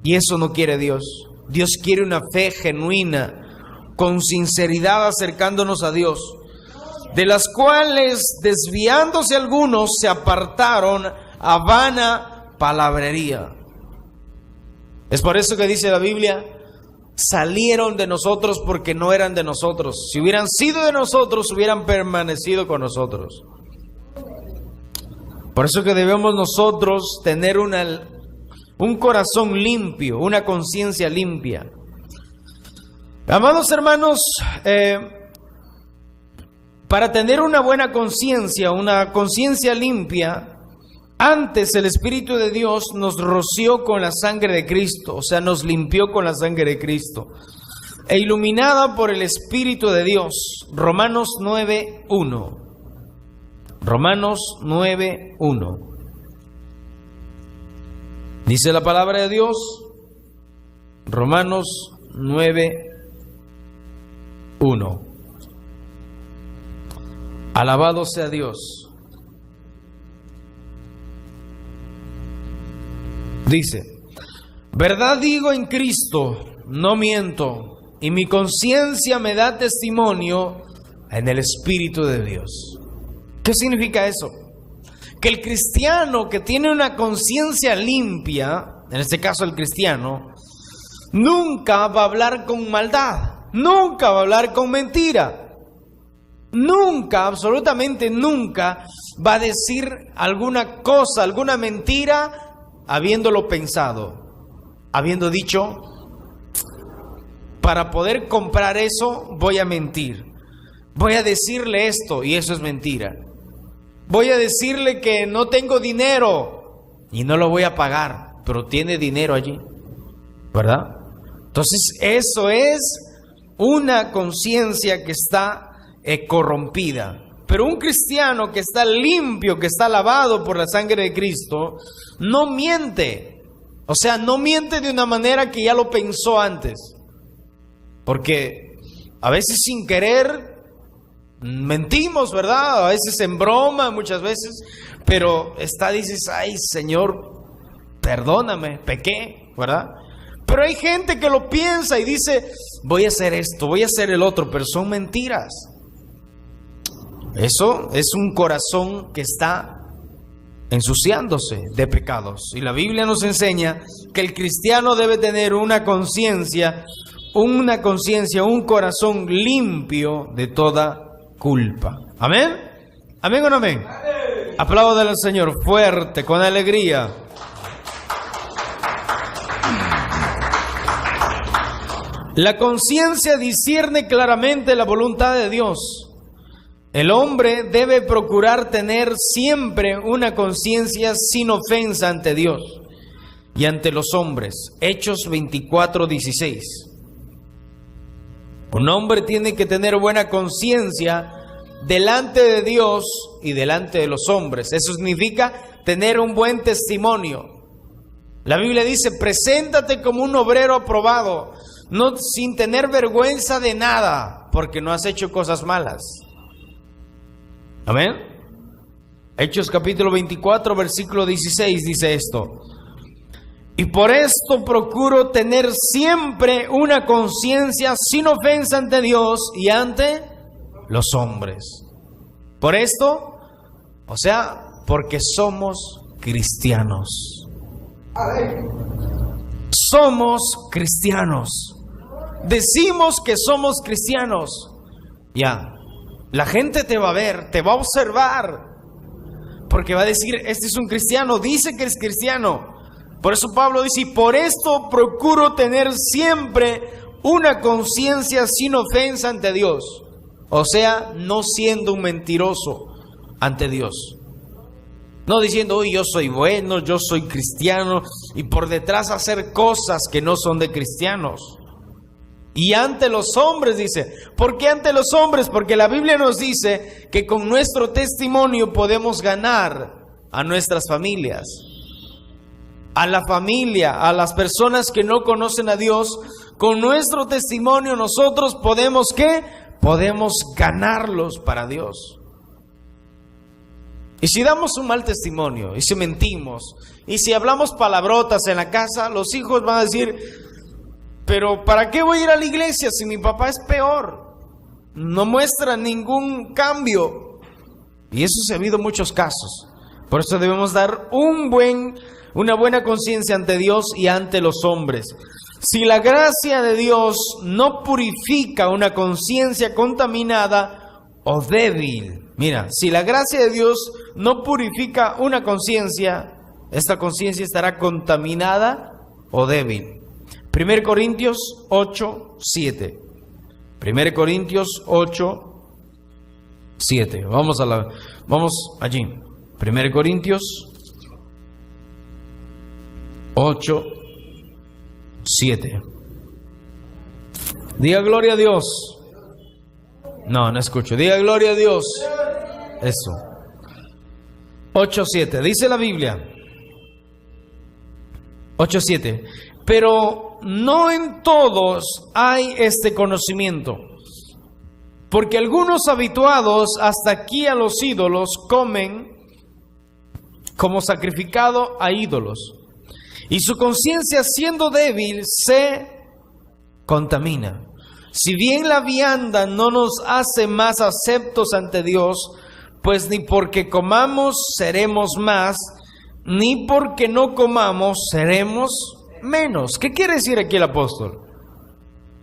Y eso no quiere Dios. Dios quiere una fe genuina, con sinceridad acercándonos a Dios, de las cuales desviándose algunos se apartaron a vana palabrería. Es por eso que dice la Biblia, salieron de nosotros porque no eran de nosotros. Si hubieran sido de nosotros, hubieran permanecido con nosotros. Por eso que debemos nosotros tener un corazón limpio, una conciencia limpia. Amados hermanos, para tener una buena conciencia, una conciencia limpia, antes el Espíritu de Dios nos roció con la sangre de Cristo, o sea, nos limpió con la sangre de Cristo, e iluminada por el Espíritu de Dios. Romanos 9:1. Romanos 9:1. Dice la palabra de Dios, Romanos 9:1. Alabado sea Dios. Dice, verdad digo en Cristo, no miento, y mi conciencia me da testimonio en el Espíritu de Dios. ¿Qué significa eso? Que el cristiano que tiene una conciencia limpia, en este caso el cristiano, nunca va a hablar con maldad, nunca va a hablar con mentira, nunca, absolutamente nunca va a decir alguna cosa, alguna mentira, habiéndolo pensado, habiendo dicho, para poder comprar eso voy a mentir. Voy a decirle esto y eso es mentira. Voy a decirle que no tengo dinero y no lo voy a pagar, pero tiene dinero allí, ¿verdad? Entonces eso es una conciencia que está corrompida. Pero un cristiano que está limpio, que está lavado por la sangre de Cristo, no miente. O sea, no miente de una manera que ya lo pensó antes. Porque a veces sin querer mentimos, ¿verdad? A veces en broma, muchas veces. Pero dices, ay, Señor, perdóname, pequé, ¿verdad? Pero hay gente que lo piensa y dice, voy a hacer esto, voy a hacer el otro, pero son mentiras. Eso es un corazón que está ensuciándose de pecados. Y la Biblia nos enseña que el cristiano debe tener una conciencia, un corazón limpio de toda culpa. ¿Amén? ¿Amén o no amén? Apláudale al Señor fuerte, con alegría. La conciencia discierne claramente la voluntad de Dios. El hombre debe procurar tener siempre una conciencia sin ofensa ante Dios y ante los hombres. Hechos 24:16. Un hombre tiene que tener buena conciencia delante de Dios y delante de los hombres. Eso significa tener un buen testimonio. La Biblia dice, preséntate como un obrero aprobado, no sin tener vergüenza de nada, porque no has hecho cosas malas. Amén. Hechos capítulo 24, versículo 16 dice esto. Y por esto procuro tener siempre una conciencia sin ofensa ante Dios y ante los hombres. Por esto, o sea, porque somos cristianos. Somos cristianos. Decimos que somos cristianos. Ya. La gente te va a ver, te va a observar, porque va a decir, este es un cristiano, dice que es cristiano. Por eso Pablo dice, y por esto procuro tener siempre una conciencia sin ofensa ante Dios. O sea, no siendo un mentiroso ante Dios. No diciendo, yo soy bueno, yo soy cristiano, y por detrás hacer cosas que no son de cristianos. Y ante los hombres, dice. ¿Por qué ante los hombres? Porque la Biblia nos dice que con nuestro testimonio podemos ganar a nuestras familias. A la familia, a las personas que no conocen a Dios. Con nuestro testimonio nosotros podemos, ¿qué? Podemos ganarlos para Dios. Y si damos un mal testimonio, y si mentimos, y si hablamos palabrotas en la casa, los hijos van a decir, pero ¿para qué voy a ir a la iglesia si mi papá es peor? No muestra ningún cambio. Y eso se ha habido muchos casos. Por eso debemos dar una buena conciencia ante Dios y ante los hombres. Si la gracia de Dios no purifica una conciencia contaminada o débil. Mira, si la gracia de Dios no purifica una conciencia, esta conciencia estará contaminada o débil. 1 Corintios 8, 7. 1 Corintios 8, 7. Vamos allí. 1 Corintios 8, 7. Diga gloria a Dios. No escucho. Diga gloria a Dios. Eso. 8, 7. Dice la Biblia. 8, 7. Pero no en todos hay este conocimiento, porque algunos habituados hasta aquí a los ídolos comen como sacrificado a ídolos, y su conciencia siendo débil se contamina. Si bien la vianda no nos hace más aceptos ante Dios, pues ni porque comamos seremos más, ni porque no comamos seremos menos. ¿Qué quiere decir aquí el apóstol?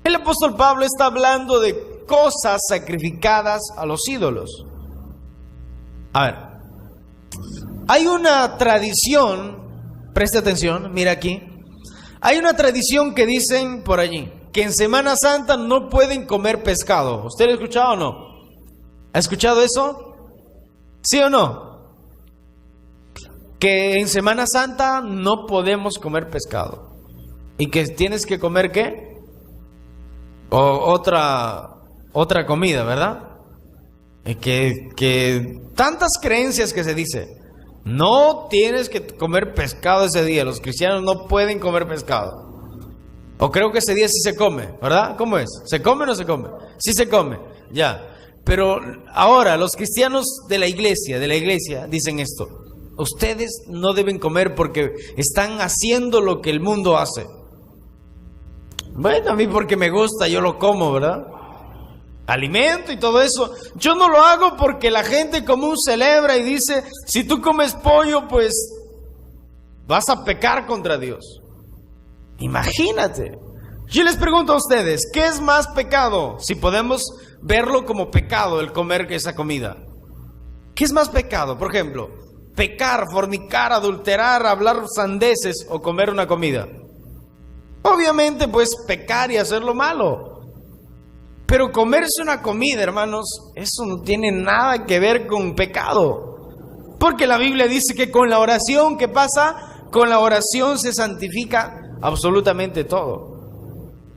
El apóstol Pablo está hablando de cosas sacrificadas a los ídolos. A ver, hay una tradición, preste atención, mira aquí. Hay una tradición que dicen por allí, que en Semana Santa no pueden comer pescado. ¿Usted lo ha escuchado o no? ¿Ha escuchado eso? ¿Sí o no? Que en Semana Santa no podemos comer pescado. ¿Y que tienes que comer qué? Otra comida, ¿verdad? Y que tantas creencias que se dice. No tienes que comer pescado ese día. Los cristianos no pueden comer pescado. O creo que ese día sí se come, ¿verdad? ¿Cómo es? ¿Se come o no se come? Sí se come, ya. Pero ahora los cristianos de la iglesia dicen esto. Ustedes no deben comer porque están haciendo lo que el mundo hace. Bueno, a mí porque me gusta, yo lo como, ¿verdad? Alimento y todo eso. Yo no lo hago porque la gente común celebra y dice, si tú comes pollo, pues vas a pecar contra Dios. Imagínate. Yo les pregunto a ustedes, ¿qué es más pecado? Si podemos verlo como pecado el comer esa comida. ¿Qué es más pecado? Por ejemplo, pecar, fornicar, adulterar, hablar sandeces o comer una comida. Obviamente, pues pecar y hacer lo malo. Pero comerse una comida, hermanos, eso no tiene nada que ver con pecado. Porque la Biblia dice que con la oración, ¿qué pasa? Con la oración se santifica absolutamente todo.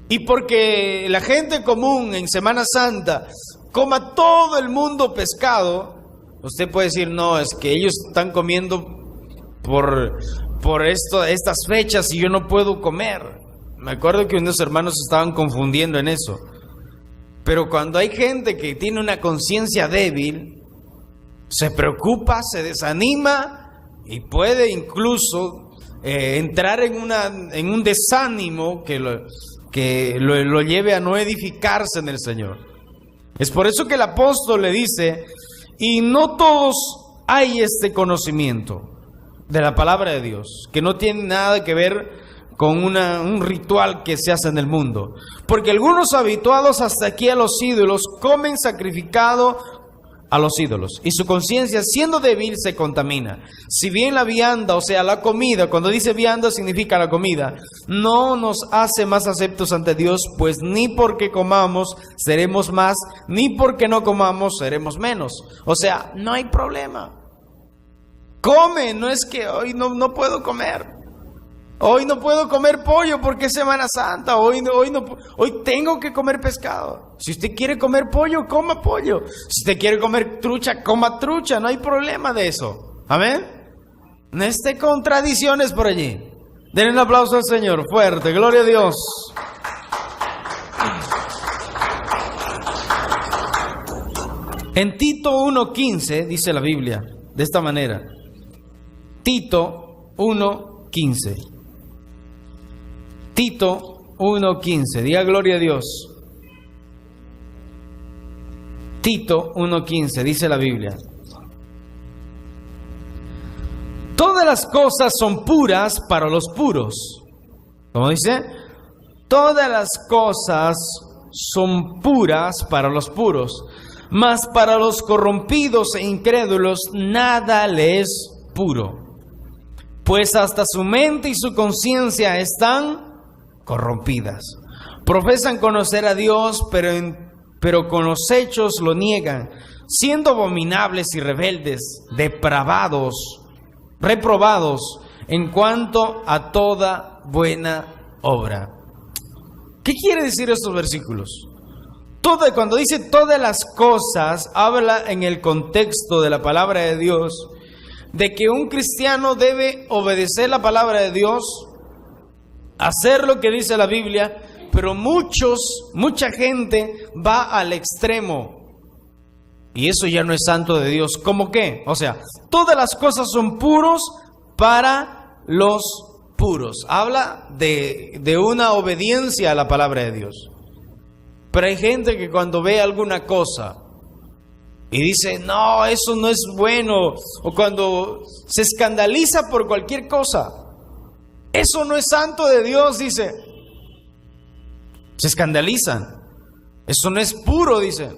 Y porque la gente común en Semana Santa coma todo el mundo pescado, usted puede decir, no, es que ellos están comiendo por estas fechas y yo no puedo comer. Me acuerdo que unos hermanos estaban confundiendo en eso. Pero cuando hay gente que tiene una conciencia débil, se preocupa, se desanima y puede incluso entrar en un desánimo que lo lleve a no edificarse en el Señor. Es por eso que el apóstol le dice, y no todos hay este conocimiento de la palabra de Dios, que no tiene nada que ver con un ritual que se hace en el mundo. Porque algunos habituados hasta aquí a los ídolos comen sacrificado a los ídolos, y su conciencia, siendo débil, se contamina. Si bien la vianda, o sea, la comida, cuando dice vianda significa la comida, no nos hace más aceptos ante Dios, pues ni porque comamos seremos más, ni porque no comamos seremos menos. O sea, no hay problema. Come, no es que hoy no puedo comer. Hoy no puedo comer pollo porque es Semana Santa. Hoy tengo que comer pescado. Si usted quiere comer pollo, coma pollo. Si usted quiere comer trucha, coma trucha. No hay problema de eso. Amén. No esté con tradiciones por allí. Denle un aplauso al Señor fuerte. Gloria a Dios. En Tito 1:15 dice la Biblia de esta manera. Tito 1:15. Tito 1:15, diga gloria a Dios. Tito 1:15, dice la Biblia. Todas las cosas son puras para los puros. ¿Cómo dice? Todas las cosas son puras para los puros, mas para los corrompidos e incrédulos nada le es puro, pues hasta su mente y su conciencia están corrompidas. Profesan conocer a Dios, pero con los hechos lo niegan, siendo abominables y rebeldes, depravados, reprobados en cuanto a toda buena obra. ¿Qué quiere decir estos versículos? Cuando dice todas las cosas, habla en el contexto de la palabra de Dios, de que un cristiano debe obedecer la palabra de Dios, hacer lo que dice la Biblia, pero mucha gente va al extremo y eso ya no es santo de Dios. ¿Cómo qué? O sea, todas las cosas son puros para los puros. Habla de una obediencia a la palabra de Dios. Pero hay gente que cuando ve alguna cosa y dice, no, eso no es bueno, o cuando se escandaliza por cualquier cosa, eso no es santo de Dios, dice. Se escandalizan. Eso no es puro, dice.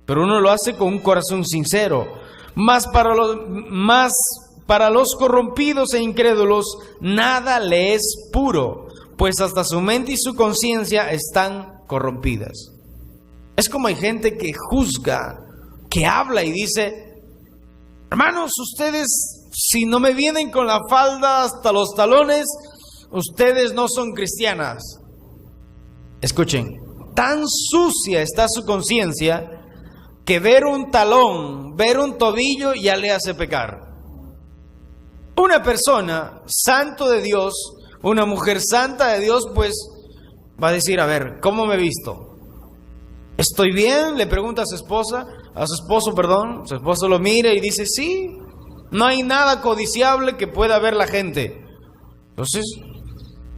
Pero uno lo hace con un corazón sincero. Más para los corrompidos e incrédulos, nada le es puro, pues hasta su mente y su conciencia están corrompidas. Es como hay gente que juzga, que habla y dice: hermanos, ustedes, si no me vienen con la falda hasta los talones, ustedes no son cristianas. Escuchen, tan sucia está su conciencia que ver un talón, ver un tobillo ya le hace pecar. Una persona santo de Dios, una mujer santa de Dios, pues va a decir: a ver, ¿cómo me he visto? ¿Estoy bien? Le pregunta a su esposo, su esposo lo mira y dice: sí, no hay nada codiciable que pueda ver la gente. Entonces,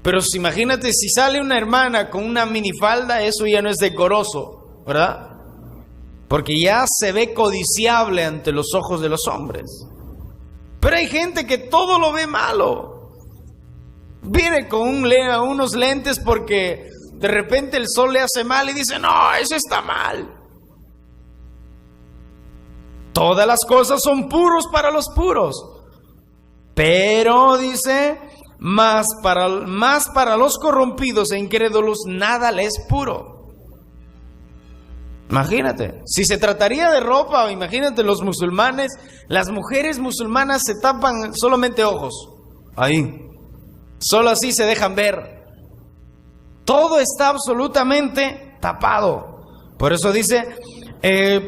pero imagínate si sale una hermana con una minifalda, eso ya no es decoroso, ¿verdad? Porque ya se ve codiciable ante los ojos de los hombres. Pero hay gente que todo lo ve malo. Viene con unos lentes porque de repente el sol le hace mal y dice: no, eso está mal. Todas las cosas son puros para los puros, pero dice: más para los corrompidos e incrédulos nada les es puro. Imagínate, si se trataría de ropa, imagínate los musulmanes, las mujeres musulmanas se tapan solamente ojos, ahí, solo así se dejan ver. Todo está absolutamente tapado. Por eso dice: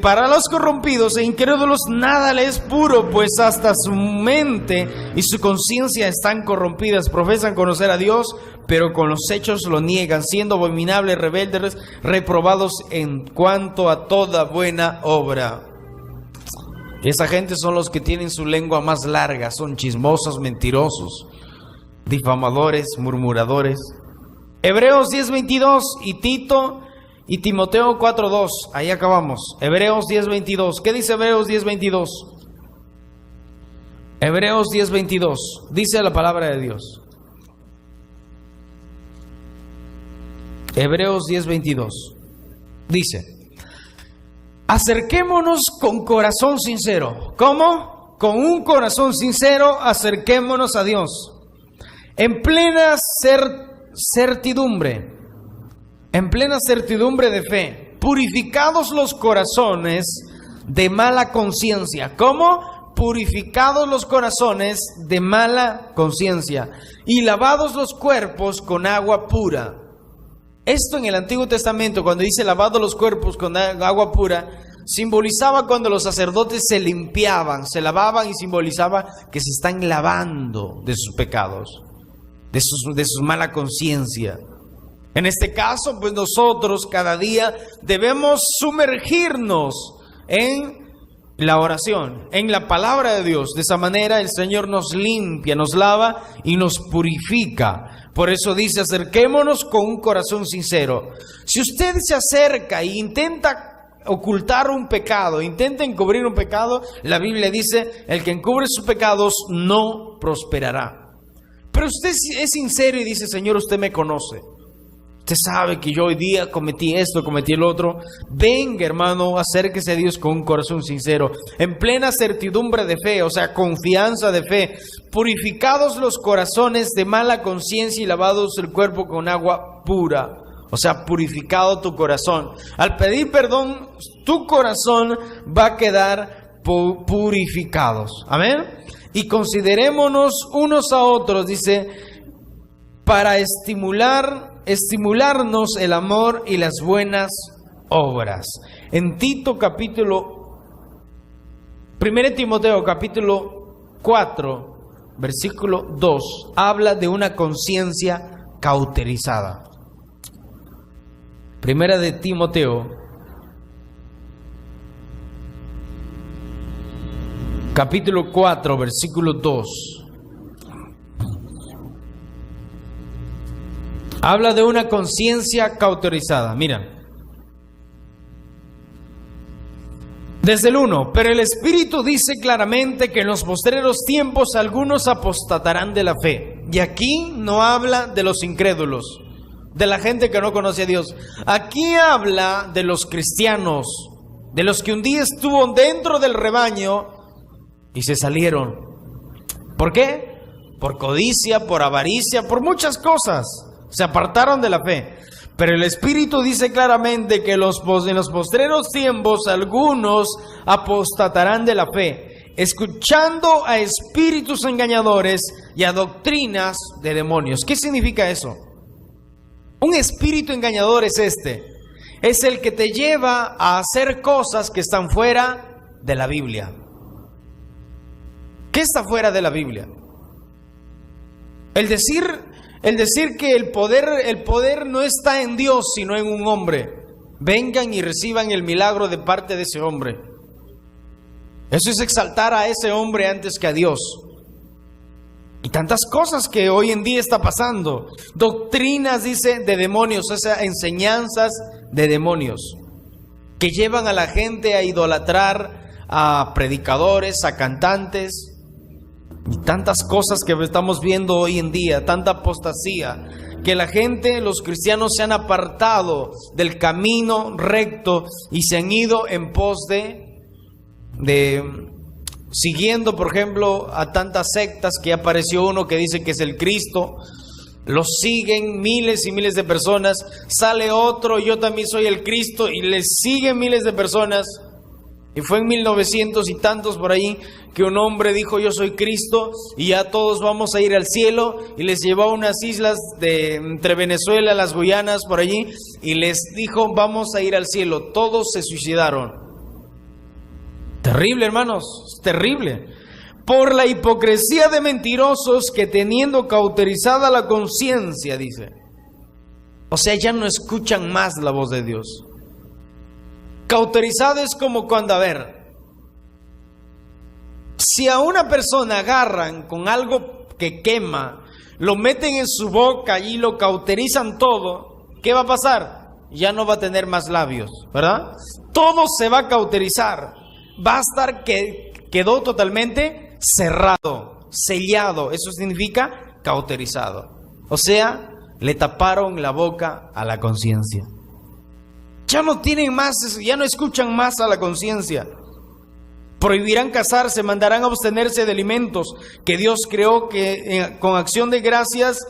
para los corrompidos e incrédulos nada le es puro, pues hasta su mente y su conciencia están corrompidas. Profesan conocer a Dios, pero con los hechos lo niegan, siendo abominables, rebeldes, reprobados en cuanto a toda buena obra. Esa gente son los que tienen su lengua más larga, son chismosos, mentirosos, difamadores, murmuradores. Hebreos 10:22 y Tito y Timoteo 4:2. Ahí acabamos. Hebreos 10:22. ¿Qué dice Hebreos 10:22? Hebreos 10:22. Dice la palabra de Dios. Hebreos 10:22. Dice: acerquémonos con corazón sincero. ¿Cómo? Con un corazón sincero acerquémonos a Dios. En plena certidumbre de fe, purificados los corazones de mala conciencia. ¿Cómo? Purificados los corazones de mala conciencia y lavados los cuerpos con agua pura. Esto en el Antiguo Testamento, cuando dice lavados los cuerpos con agua pura, simbolizaba cuando los sacerdotes se limpiaban, se lavaban, y simbolizaba que se están lavando de sus pecados, de su mala conciencia. En este caso, pues nosotros cada día debemos sumergirnos en la oración, en la palabra de Dios. De esa manera el Señor nos limpia, nos lava y nos purifica. Por eso dice: acerquémonos con un corazón sincero. Si usted se acerca e intenta ocultar un pecado, intenta encubrir un pecado, la Biblia dice: el que encubre sus pecados no prosperará. Pero usted es sincero y dice: Señor, usted me conoce. Usted sabe que yo hoy día cometí esto, cometí el otro. Venga, hermano, acérquese a Dios con un corazón sincero, en plena certidumbre de fe, o sea, confianza de fe. Purificados los corazones de mala conciencia y lavados el cuerpo con agua pura. O sea, purificado tu corazón. Al pedir perdón, tu corazón va a quedar purificados. Amén. Y considerémonos unos a otros, dice, para estimularnos el amor y las buenas obras. En Tito capítulo 1 Timoteo capítulo 4 versículo 2 habla de una conciencia cauterizada. Primera de Timoteo capítulo 4 versículo 2 habla de una conciencia cauterizada. Mira, desde el 1: pero el Espíritu dice claramente que en los postreros tiempos algunos apostatarán de la fe. Y aquí no habla de los incrédulos, de la gente que no conoce a Dios. Aquí habla de los cristianos, de los que un día estuvo dentro del rebaño y se salieron. ¿Por qué? Por codicia, por avaricia, por muchas cosas. se apartaron de la fe. Pero el Espíritu dice claramente que en los postreros tiempos algunos apostatarán de la fe, escuchando a espíritus engañadores y a doctrinas de demonios. ¿Qué significa eso? Un espíritu engañador es es el que te lleva a hacer cosas que están fuera de la Biblia. ¿Qué está fuera de la Biblia? El decir que el poder no está en Dios, sino en un hombre. Vengan y reciban el milagro de parte de ese hombre. Eso es exaltar a ese hombre antes que a Dios. Y tantas cosas que hoy en día está pasando. Doctrinas, dice, de demonios, o sea, enseñanzas de demonios, que llevan a la gente a idolatrar a predicadores, a cantantes. Y tantas cosas que estamos viendo hoy en día, tanta apostasía, que la gente, los cristianos, se han apartado del camino recto y se han ido en pos de siguiendo, por ejemplo, a tantas sectas, que apareció uno que dice que es el Cristo. Los siguen miles y miles de personas. Sale otro, yo también soy el Cristo, y les siguen miles de personas. Y fue en 1900 y tantos por ahí que un hombre dijo: yo soy Cristo y ya todos vamos a ir al cielo, y les llevó a unas islas entre Venezuela, las Guyanas, por allí, y les dijo: vamos a ir al cielo. Todos se suicidaron. Terrible, hermanos, terrible. Por la hipocresía de mentirosos que, teniendo cauterizada la conciencia, dice, o sea, ya no escuchan más la voz de Dios. Cauterizado es como cuando, a ver, si a una persona agarran con algo que quema, lo meten en su boca y lo cauterizan todo, ¿qué va a pasar? Ya no va a tener más labios, ¿verdad? Todo se va a cauterizar. Va a estar que quedó totalmente cerrado, sellado. Eso significa cauterizado. O sea, le taparon la boca a la conciencia. Ya no tienen más, ya no escuchan más a la conciencia. Prohibirán casarse, mandarán a abstenerse de alimentos que Dios creó, que con acción de gracias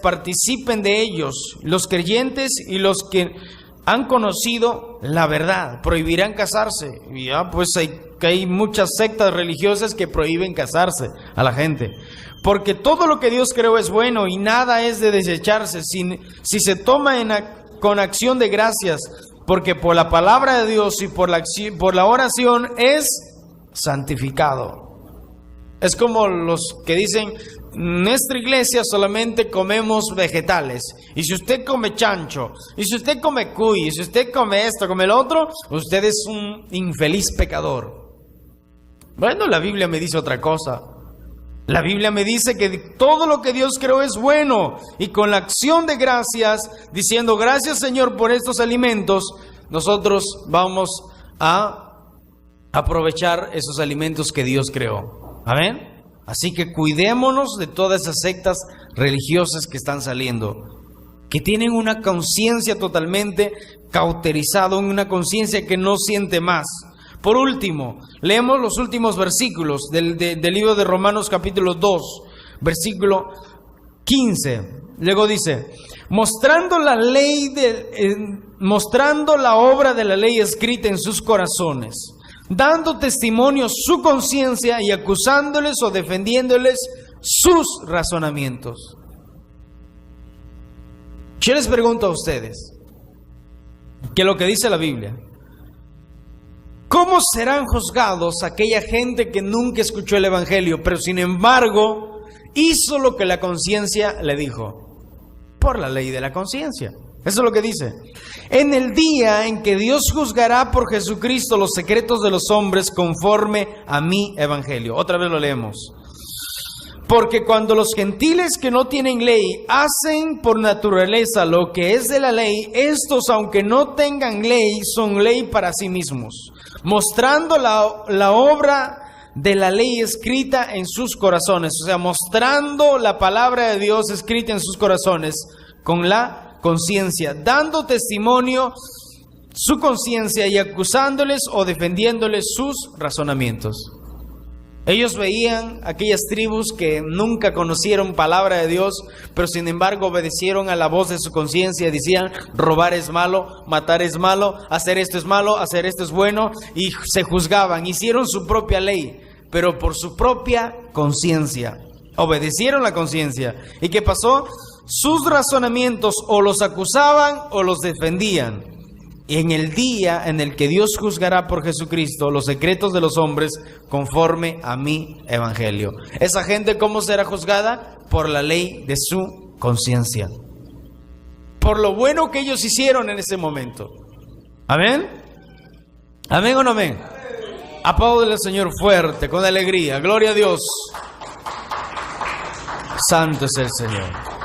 participen de ellos los creyentes y los que han conocido la verdad. Prohibirán casarse. Y ya pues hay muchas sectas religiosas que prohíben casarse a la gente. Porque todo lo que Dios creó es bueno y nada es de desecharse si se toma con acción de gracias. Porque por la palabra de Dios y por la oración es santificado. Es como los que dicen: en nuestra iglesia solamente comemos vegetales. Y si usted come chancho, y si usted come cuy, y si usted come esto, come lo otro, usted es un infeliz pecador. Bueno, la Biblia me dice otra cosa. La Biblia me dice que todo lo que Dios creó es bueno. Y con la acción de gracias, diciendo: gracias, Señor, por estos alimentos, nosotros vamos a aprovechar esos alimentos que Dios creó. Amén. Así que cuidémonos de todas esas sectas religiosas que están saliendo, que tienen una conciencia totalmente cauterizada, una conciencia que no siente más. Por último, leemos los últimos versículos del libro de Romanos capítulo 2, versículo 15. Luego dice: mostrando la obra de la ley escrita en sus corazones, dando testimonio su conciencia y acusándoles o defendiéndoles sus razonamientos. Yo les pregunto a ustedes, que lo que dice la Biblia, ¿cómo serán juzgados aquella gente que nunca escuchó el Evangelio, pero sin embargo hizo lo que la conciencia le dijo? Por la ley de la conciencia. Eso es lo que dice. En el día en que Dios juzgará por Jesucristo los secretos de los hombres conforme a mi evangelio. Otra vez lo leemos. Porque cuando los gentiles que no tienen ley hacen por naturaleza lo que es de la ley, estos, aunque no tengan ley, son ley para sí mismos, mostrando la obra de la ley escrita en sus corazones. O sea, mostrando la palabra de Dios escrita en sus corazones con la conciencia, dando testimonio su conciencia y acusándoles o defendiéndoles sus razonamientos. Ellos veían aquellas tribus que nunca conocieron palabra de Dios, pero sin embargo obedecieron a la voz de su conciencia. Decían, robar es malo, matar es malo, hacer esto es malo, hacer esto es bueno. Y se juzgaban, hicieron su propia ley, pero por su propia conciencia. Obedecieron la conciencia. ¿Y qué pasó? Sus razonamientos o los acusaban o los defendían. Y en el día en el que Dios juzgará por Jesucristo los secretos de los hombres conforme a mi evangelio. Esa gente, ¿cómo será juzgada? Por la ley de su conciencia. Por lo bueno que ellos hicieron en ese momento. ¿Amén? ¿Amén o no amén? Apláudele al Señor fuerte, con alegría. Gloria a Dios. Santo es el Señor.